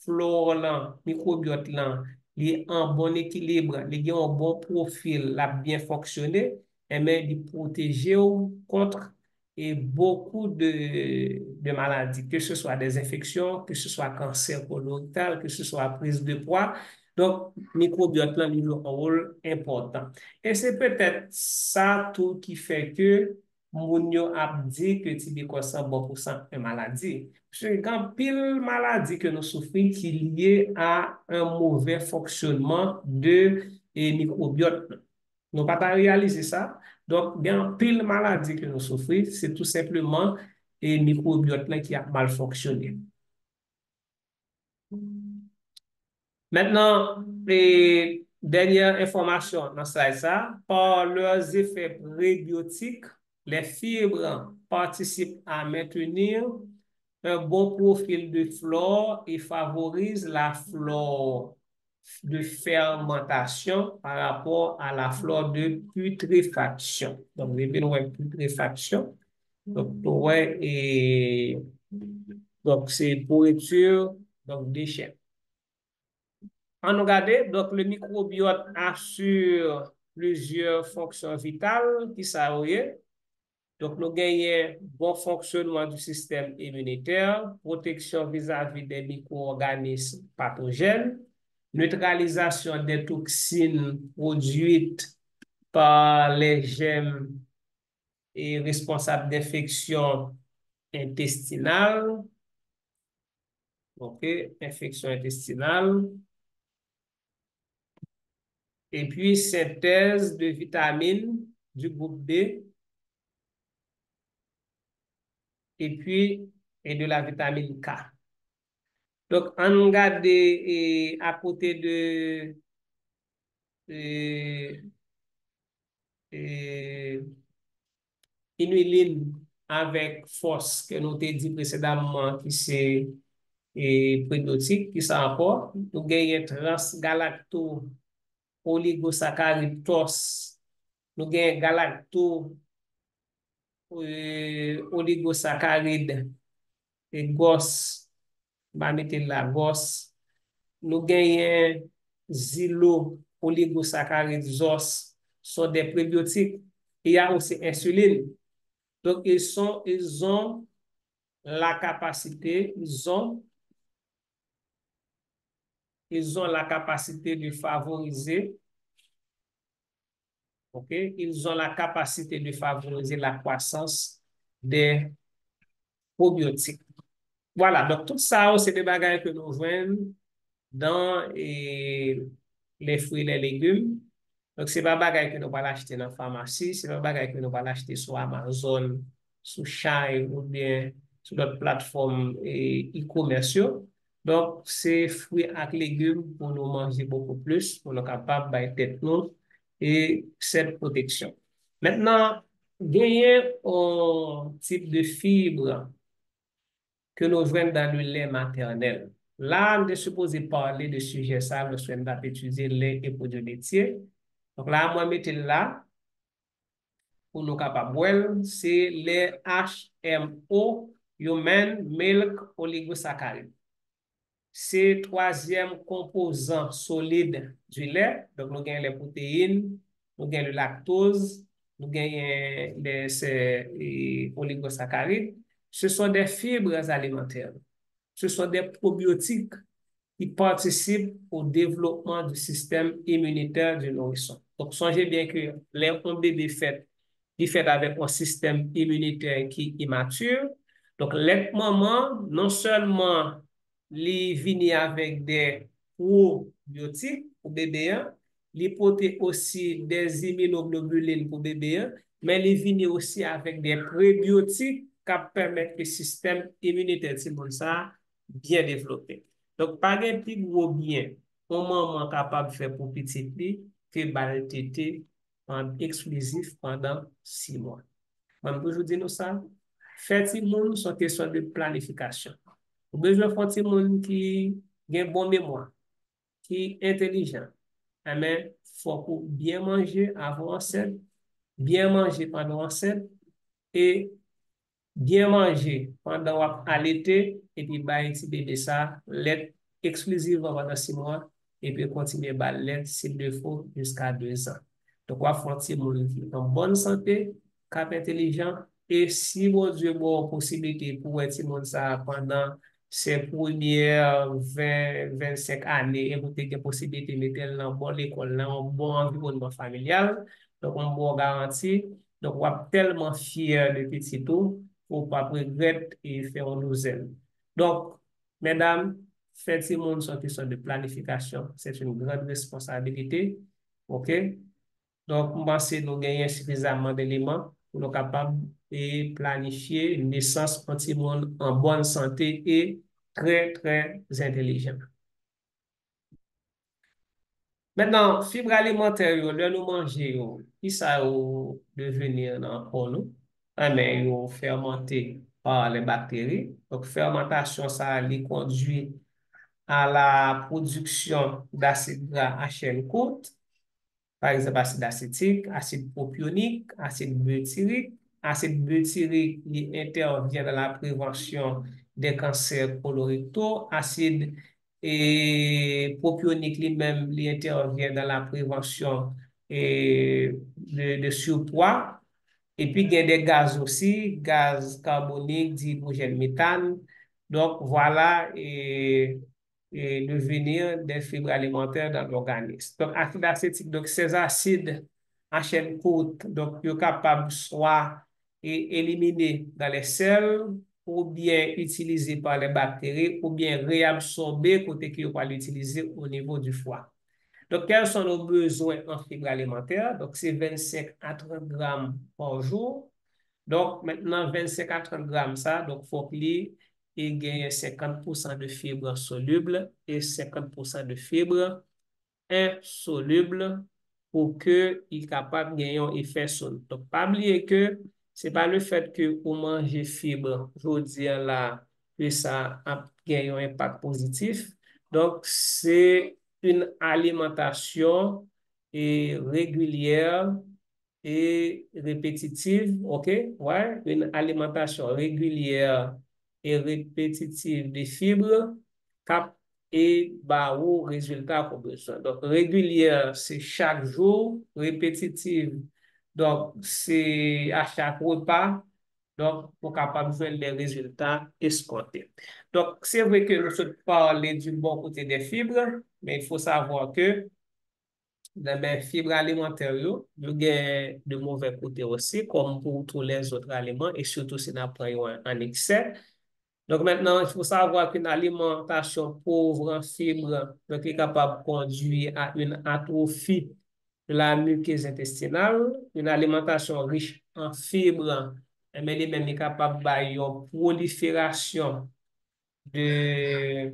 flore là, microbiote là, il est en bon équilibre, il a un bon profil, il a bien fonctionné, et bien, il protège contre et beaucoup de maladies, que ce soit des infections, que ce soit cancer colorectal, que ce soit prise de poids. Donc, microbiote joue un rôle important. Et c'est peut-être ça tout qui fait que moun yo ap di que tuberculose bon pour certaines maladies. Parce que quand pile maladie que nous souffrons qui est liée à un mauvais fonctionnement de microbiote. Nous pas réaliser ça. Donc, il y a pile maladie que nous souffrons, c'est tout simplement le microbiote là qui a mal fonctionné. Maintenant, les dernières informations dans ça, par leurs effets prébiotiques, les fibres participent à maintenir un bon profil de flore et favorisent la flore de fermentation par rapport à la flore de putréfaction. Donc, les une putréfaction. Donc, ouais, et donc c'est pourriture, donc déchets. En nous regarde, donc le microbiote assure plusieurs fonctions vitales qui ça donc, nous gagnons bon fonctionnement du système immunitaire, protection vis-à-vis des micro-organismes pathogènes, neutralisation des toxines produites par les germes et responsables d'infection intestinale. OK, infection intestinale. Et puis, synthèse de vitamines du groupe B. Et puis, et de la vitamine K. Donc, on regarde à côté de euh, euh, inuline avec force que nous avons dit précédemment qui c'est prébiotique, qui ça encore, nous gagnons transgalacto oligosaccharide TOS, nous gagnons galacto oligosaccharide et GOS, va mettre la GOS, nous gagnons xylo oligosaccharide ZOS, sont des prébiotiques. Il y a aussi insuline. Donc, ils ont la capacité, ils ont la capacité de favoriser, ok? Ils ont la capacité de favoriser la croissance des probiotiques. Voilà, donc tout ça, c'est des bagages que nous voyons dans les fruits et les légumes. Donc, ce n'est pas bagaille que nous allons acheter dans la pharmacie, ce n'est pas bagaille que nous allons acheter sur Amazon, sur Shine ou bien sur d'autres plateformes e-commerciaux. Donc, c'est fruits et légumes pour nous manger beaucoup plus, pour nous capables de tête nous et cette protection. Maintenant, gagner un type de fibre que nous joignons dans le lait maternel. Là, on est supposé parler de sujet ça, nous sommes étudier lait et produits laitiers. Donc là, moi, mettez là, pour nous capables boire, c'est les HMO, Human Milk Oligosaccharide. C'est troisième composant solide du lait. Donc, nous gagnons les protéines, nous gagnons le lactose, nous gagnons les oligosaccharides. Ce sont des fibres alimentaires. Ce sont des probiotiques qui participent au développement du système immunitaire du nourrisson. Donc, songez bien que un bébé fait, il fait avec un système immunitaire qui est immature. Donc, les mamans, non seulement les vient avec des probiotiques pour bébé, les portent aussi des immunoglobulines pour bébé, mais les vient aussi avec des prébiotiques qui permettent que le système immunitaire de ça bien développé. Donc, pas de petit gros bien, on maman capable de faire pour petit lit, que balle tété en exclusif pendant 6 mois. Même toujours dire nous ça, faire petit monde sont question de planification. Vous besoin de petit monde qui a une bonne mémoire, qui est intelligent. Mais faut bien manger avant enceinte, bien manger pendant enceinte et bien manger pendant l'été et puis bah si bébé ça l'aide exclusivement pendant 6 mois et puis continuer à l'aide s'il le faut jusqu'à 2 ans. Donc on va faire en bonne santé, cap intelligent et si mon Dieu bon possibilité pour être monde ça pendant ces premières 20-25 années et vous avez possibilité de mettre dans bonne école, dans un bon environnement familial, donc on bon garantie Donc, on est tellement fier de petit tout, pour pas regretter et faire une douzaine. Donc, mesdames, faire ces monde sont question de planification. C'est une grande responsabilité. OK? Donc, moi, c'est nous gagner suffisamment d'éléments pour nous capables de planifier une naissance anti-monde en bonne santé et très, très intelligent. Maintenant, fibre alimentaire, là, nous manger, qui ça ou devenir dans pour nous? Ah, mais yo fermenté par les bactéries. Donc, fermentation, ça les conduit à la production d'acide gras à chaîne courte. Par exemple, acide acétique, acide propionique, acide butyrique. Acide butyrique, il intervient dans la prévention des cancers colorectaux. Acide propionique lui-même, il intervient dans la prévention de surpoids. Et puis, il y a des gaz aussi, gaz carbonique, dihydrogène, méthane. Donc, voilà, et devenir des fibres alimentaires dans l'organisme. Donc, acide acétique, donc ces acides à chaîne courte, donc, ils sont capables soit éliminés dans les selles, ou bien utilisés par les bactéries, ou bien réabsorbés côté qu'ils vont l'utiliser au niveau du foie. Donc, quels sont nos besoins en fibres alimentaires? Donc, c'est 25 à 30 grammes par jour. Donc, maintenant, 25 à 30 grammes, ça, donc, faut qu'il y ait 50% de fibres solubles et 50% de fibres insoluble pour que il capable de gagner un effet sol. Donc, pas oublier que c'est pas le fait que vous mangez fibre, je veux dire là, que ça a gagné un impact positif. Donc, c'est une alimentation régulière et répétitive, OK? Ouais, une alimentation régulière et répétitive des fibres cap et bah, au résultat qu'on besoin. Donc, régulière, c'est chaque jour, répétitive, donc c'est à chaque repas, donc pour capable de faire les résultats escomptés. Donc, c'est vrai que nous sommes parlé du bon côté des fibres, mais il faut savoir que dans les fibres alimentaires, il y a de mauvais côtés aussi, comme pour tous les autres aliments, et surtout si on prend en excès. Donc maintenant, il faut savoir qu'une alimentation pauvre en fibres donc, est capable de conduire à une atrophie de la muqueuse intestinale. Une alimentation riche en fibres, mais elle est même capable de prolifération de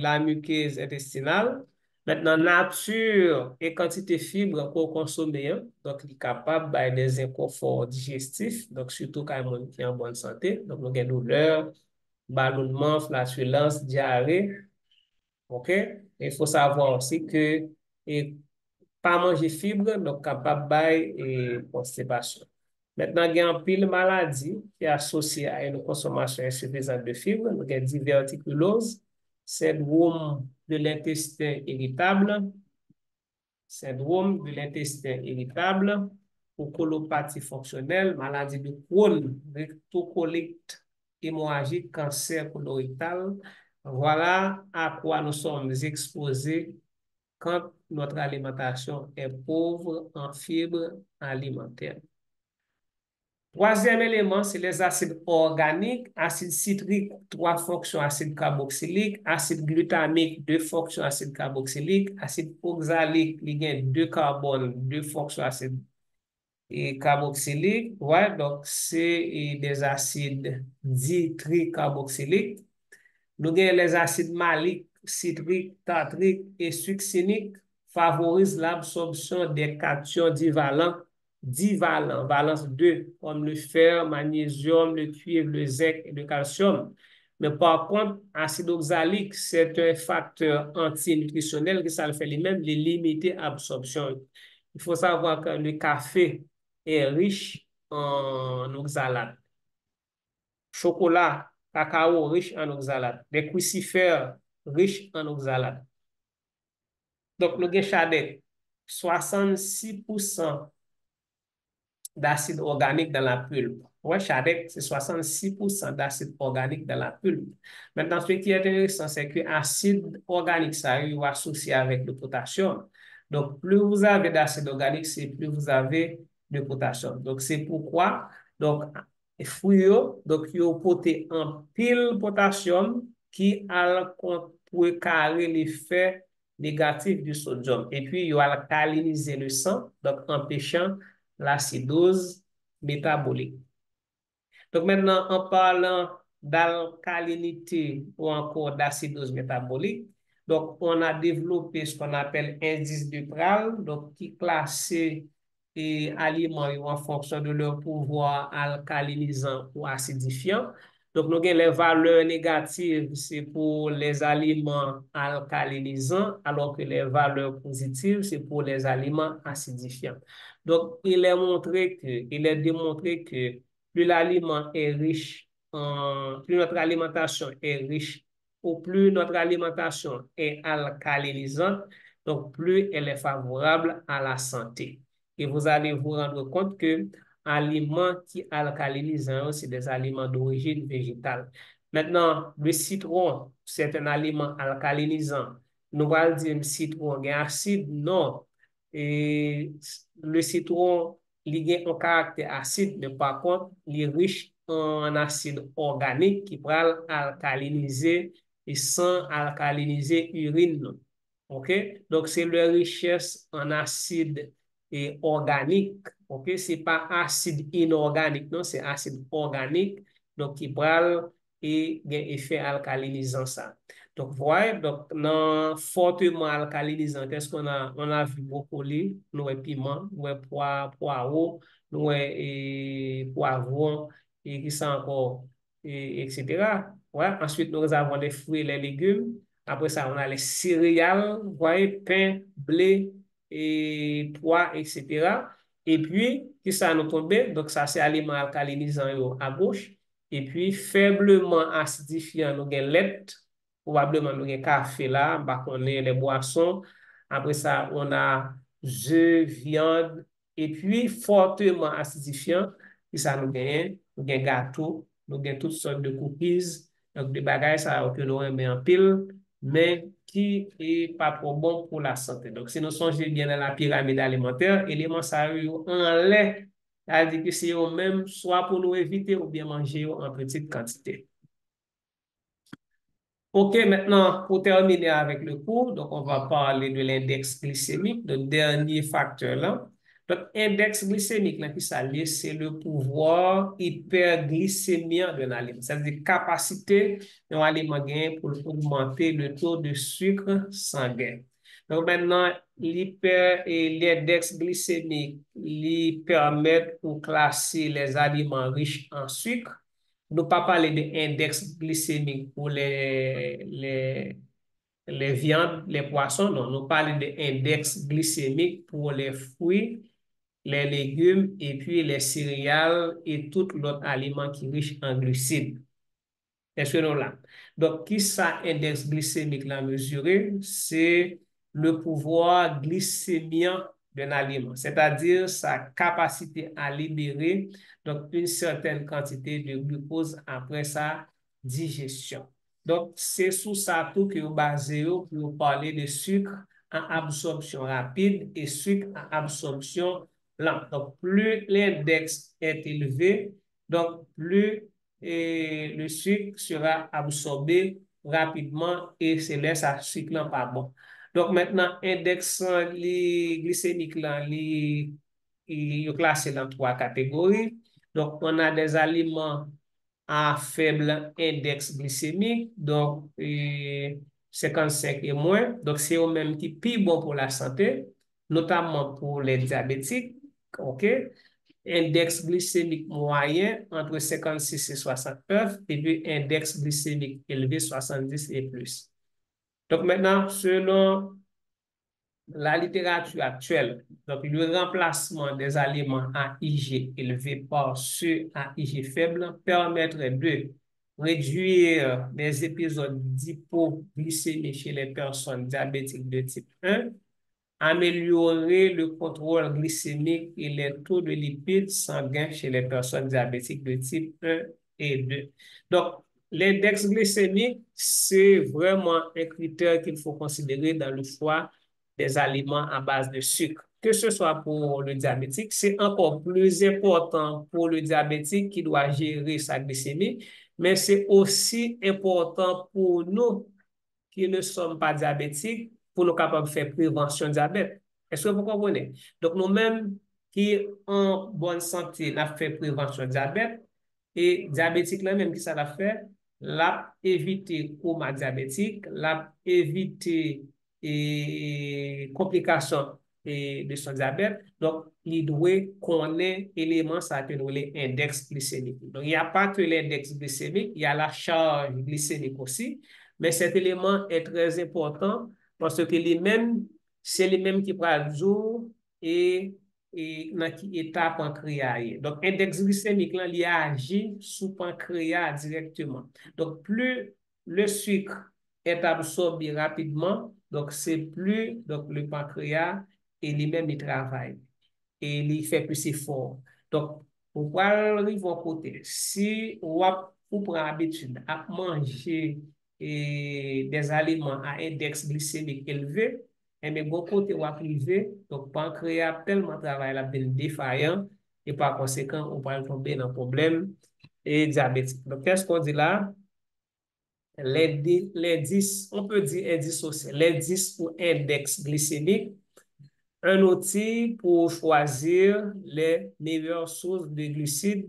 la muqueuse intestinale. Maintenant, nature et quantité de fibres qu'on consomme, hein, donc il est capable de des inconforts digestifs, donc surtout quand on est en bonne santé. Donc, nous avons douleur, ballonnement, flatulence, diarrhée. OK? Et il faut savoir aussi que et pas manger fibre, donc capable de constipation. Maintenant, il y a une pile maladie qui est associée à une consommation insuffisante de fibres. Donc, il y a diverticulose, syndrome de l'intestin irritable, syndrome de l'intestin irritable, ou colopathie fonctionnelle, maladie de Crohn, rectocolite hémorragique, cancer colorectal. Voilà à quoi nous sommes exposés quand notre alimentation est pauvre en fibres alimentaires. Troisième élément, c'est les acides organiques, acide citrique, 3 fonctions acide carboxylique, acide glutamique, 2 fonctions acide carboxylique, acide oxalique, il y a 2 carbones, 2 fonctions acide carboxylique. Ouais, donc c'est des acides ditricarboxyliques. Nous avons les acides maliques, citriques, tartriques et succiniques favorisent l'absorption des cations divalents, valence 2, comme le fer, magnésium, le cuivre, le zinc et le calcium. Mais par contre, acide oxalique, c'est un facteur antinutritionnel qui ça le fait lui-même, les limiter l'absorption. Il faut savoir que le café est riche en oxalate. Chocolat, cacao riche en oxalate, des crucifères riches en oxalate. Donc, nous avons chadec, 66% d'acide organique dans la pulpe. Ouais, chadec, c'est 66% d'acide organique dans la pulpe. Maintenant, ce qui est intéressant, c'est que l'acide organique, ça est associé avec le potassium. Donc, plus vous avez d'acide organique, c'est plus vous avez de potassium. Donc, c'est pourquoi, donc, fruits, donc, yo pote en pile potassium qui a pour carrer l'effet négatif du sodium. Et puis, il va alcaliniser le sang, donc empêchant l'acidose métabolique. Donc maintenant, en parlant d'alcalinité ou encore d'acidose métabolique, donc on a développé ce qu'on appelle indice de Pral, donc qui classait les aliments en fonction de leur pouvoir alcalinisant ou acidifiant. Donc, nous avons les valeurs négatives, c'est pour les aliments alcalinisants, alors que les valeurs positives, c'est pour les aliments acidifiants. Donc, il est démontré que plus l'aliment est riche plus notre alimentation est riche ou plus notre alimentation est alcalinisante, donc plus elle est favorable à la santé. Et vous allez vous rendre compte que aliments qui alcalinisent, c'est des aliments d'origine végétale. Maintenant, le citron, c'est un aliment alcalinisant. Nous allons dire citron est acide, non. Et le citron, il a un caractère acide, mais par contre, il est riche en acide organique qui peut alcaliniser et sans alcaliniser l'urine. OK? Donc, c'est la richesse en acide et organique. OK? Ce n'est pas acide inorganique, non, c'est acide organique. Donc, qui peut et un effet alcalinisant ça. Donc, voyez, donc, non, fortement alcalinisant, qu'est-ce qu'on a? On a vu brocoli, nous avons piment, nous avons poireau, nous avons poivron, et qui sont encore, etc. Ouais. Ensuite, nous avons les fruits et les légumes. Après ça, on a les céréales, voyez, pain, blé, et pois, etc. Et puis, qui ça nous tombe? Donc, ça, c'est aliments alcalinisants à gauche. Et puis, faiblement acidifiant, nous avons lait, probablement nous avons café là, bah, on a les boissons. Après ça, on a œufs, viande. Et puis, fortement acidifiant, qui ça nous gagne? Nous avons gâteau, nous avons toutes sortes de cookies, donc des bagages ça, que nous aimons en pile, mais qui est pas trop bon pour la santé. Donc, si nous songeons bien dans la pyramide alimentaire, éléments ça en lait, c'est-à-dire que c'est eux même soit pour nous éviter ou bien manger en petite quantité. OK, maintenant, pour terminer avec le cours, donc on va parler de l'index glycémique, le dernier facteur là. Donc, index glycémique, là, qui s'allie, c'est le pouvoir hyperglycémien d'un aliment. C'est-à-dire capacité d'un aliment gain pour augmenter le taux de sucre sanguin. Donc, maintenant, l'hyper et l'index glycémique, lui permettent pour classer les aliments riches en sucre. Nous pas parler d'index glycémique pour les viandes, les poissons, non. Nous parlons d'index glycémique pour les fruits, les légumes et puis les céréales et tout l'autre aliment qui est riche en glucides. Est-ce que nous là? Donc, qui ça index glycémique la mesurer? C'est le pouvoir glycémien d'un aliment, c'est-à-dire sa capacité à libérer donc une certaine quantité de glucose après sa digestion. Donc, c'est sous ça tout que vous basez pour parler de sucre en absorption rapide et sucre en absorption lente. Donc, plus l'index est élevé, donc plus le sucre sera absorbé rapidement et c'est là ça sucre pas bon. Donc maintenant, index glycémique là, il est classé dans trois catégories. Donc on a des aliments à faible index glycémique, donc 55 et moins. Donc c'est au même qui plus bon pour la santé, notamment pour les diabétiques. OK? Index glycémique moyen entre 56 et 69, et puis index glycémique élevé 70 et plus. Donc maintenant, selon la littérature actuelle, donc le remplacement des aliments à IG élevé par ceux à IG faible permettrait de réduire les épisodes d'hypoglycémie chez les personnes diabétiques de type 1, améliorer le contrôle glycémique et les taux de lipides sanguins chez les personnes diabétiques de type 1 et 2. Donc, l'index glycémique, c'est vraiment un critère qu'il faut considérer dans le choix des aliments à base de sucre. Que ce soit pour le diabétique, c'est encore plus important pour le diabétique qui doit gérer sa glycémie, mais c'est aussi important pour nous qui ne sommes pas diabétiques pour nous capables de faire prévention diabète. Est-ce que vous comprenez? Donc, nous-mêmes qui en bonne santé, nous fait prévention diabète et diabétique là même qui ça l'a fait, l'a éviter coma diabétique, l'a éviter complications de son diabète. Donc, il doit connaître élément ça que nous l'index glycémique. Donc, il n'y a pas que l'index glycémique, il y a la charge glycémique aussi. Mais cet élément est très important parce que c'est les mêmes qui prennent le jour et dans qui état pancréas. Donc, l'index glycémique, là, il agit sous pancréas directement. Donc, plus le sucre est absorbé rapidement, donc c'est plus donc, le pancréas et lui-même il travaille et il fait plus effort. Donc, pour pouvoir arriver au côté, si vous prenez l'habitude à manger des aliments à index glycémique élevé, et mais bon côté ou privé, donc pancréas tellement travaille la peine défaillant et par conséquent, on va tomber dans un problème et diabétique. Donc, qu'est-ce qu'on dit là? Les 10, on peut dire indice aussi, les 10 ou index glycémique, un outil pour choisir les meilleures sources de glucides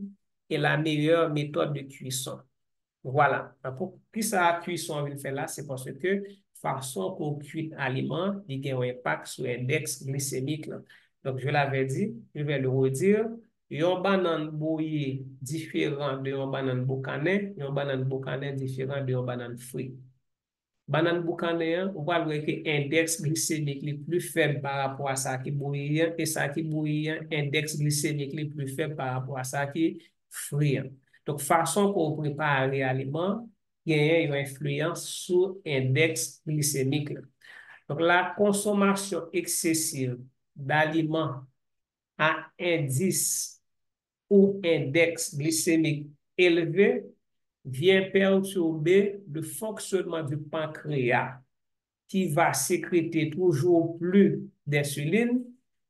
et la meilleure méthode de cuisson. Voilà. Pour qui ça cuisson on veut faire là, c'est parce que façon qu'on cuit aliment, il y a un impact sur l'index glycémique là. Donc, je l'avais dit, je vais le redire. Un banane bouillie différent de un banane boucané, un banane boucané différent de un banane fruit. Banane boucané, on va voir que l'index glycémique est plus faible par rapport à ça qui bouillit et ça qui bouillit, index glycémique est plus faible par rapport à ça qui fruit. Donc, façon qu'on prépare l'aliment, il y a une influence sur l'index glycémique. Donc, la consommation excessive d'aliments à indice ou index glycémique élevé vient perturber le fonctionnement du pancréas qui va sécréter toujours plus d'insuline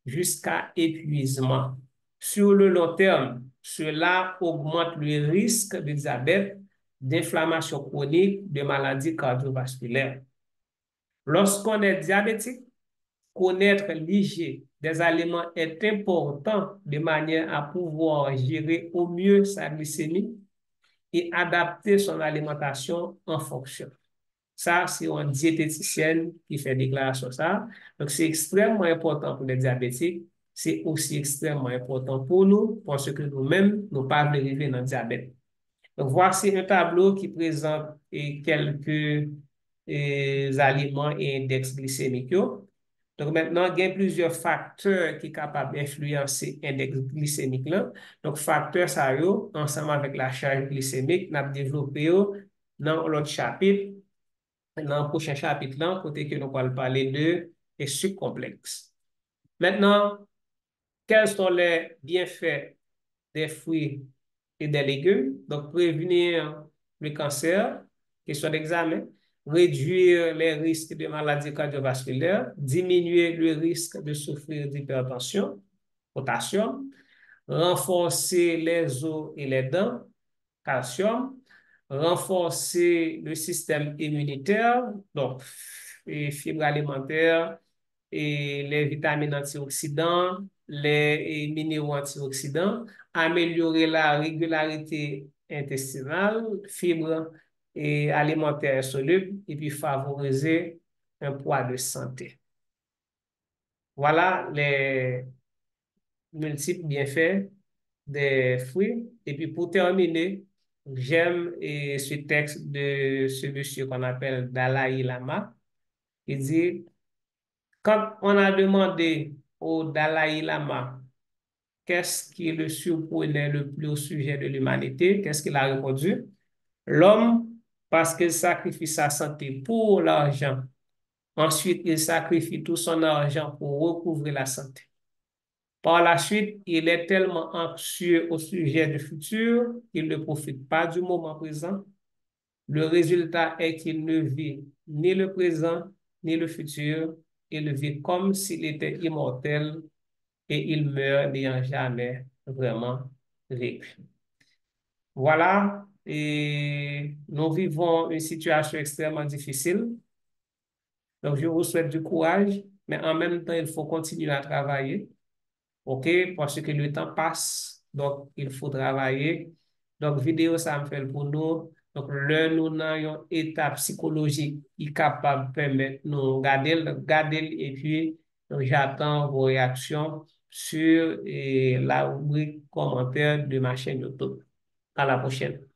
jusqu'à épuisement. Sur le long terme, cela augmente le risque de diabète, d'inflammation chronique, de maladies cardiovasculaires. Lorsqu'on est diabétique, connaître l'hygiène des aliments est important de manière à pouvoir gérer au mieux sa glycémie et adapter son alimentation en fonction. Ça, c'est une diététicienne qui fait déclaration ça. Donc, c'est extrêmement important pour les diabétiques. C'est aussi extrêmement important pour nous parce que nous-mêmes, nous ne pas arriver dans le diabète. Donc, voici un tableau qui présente quelques aliments et index glycémiques. Donc, maintenant, il y a plusieurs facteurs qui sont capables d'influencer l'index glycémique là. Donc, facteurs, ça, ensemble avec la charge glycémique, nous avons développé dans l'autre chapitre, dans le prochain chapitre là, côté que nous allons parler de sucres complexes. Maintenant, quels sont les bienfaits des fruits et des légumes? Donc, prévenir le cancer, question d'examen, réduire les risques de maladies cardiovasculaires, diminuer le risque de souffrir d'hypertension, potassium, renforcer les os et les dents, calcium, renforcer le système immunitaire, donc et fibres alimentaires et les vitamines antioxydants, les minéraux antioxydants, améliorer la régularité intestinale, fibres et alimentaires solubles, et puis favoriser un poids de santé. Voilà les multiples bienfaits des fruits. Et puis pour terminer, j'aime ce texte de ce monsieur qu'on appelle Dalai Lama. Il dit, quand on a demandé au Dalai Lama qu'est-ce qui le surprenait le plus au sujet de l'humanité, qu'est-ce qu'il a répondu? L'homme, parce qu'il sacrifie sa santé pour l'argent. Ensuite, il sacrifie tout son argent pour recouvrir la santé. Par la suite, il est tellement anxieux au sujet du futur qu'il ne profite pas du moment présent. Le résultat est qu'il ne vit ni le présent ni le futur élevé comme s'il était immortel et il meurt n'ayant jamais vraiment vécu. Voilà, et nous vivons une situation extrêmement difficile. Donc, je vous souhaite du courage, mais en même temps, il faut continuer à travailler, OK? Parce que le temps passe, donc il faut travailler. Donc, vidéo, ça me fait pour nous. Donc, là, nous avons une étape psychologique qui est capable de permettre nous garder et puis j'attends vos réactions sur la rubrique commentaires de ma chaîne YouTube. À la prochaine.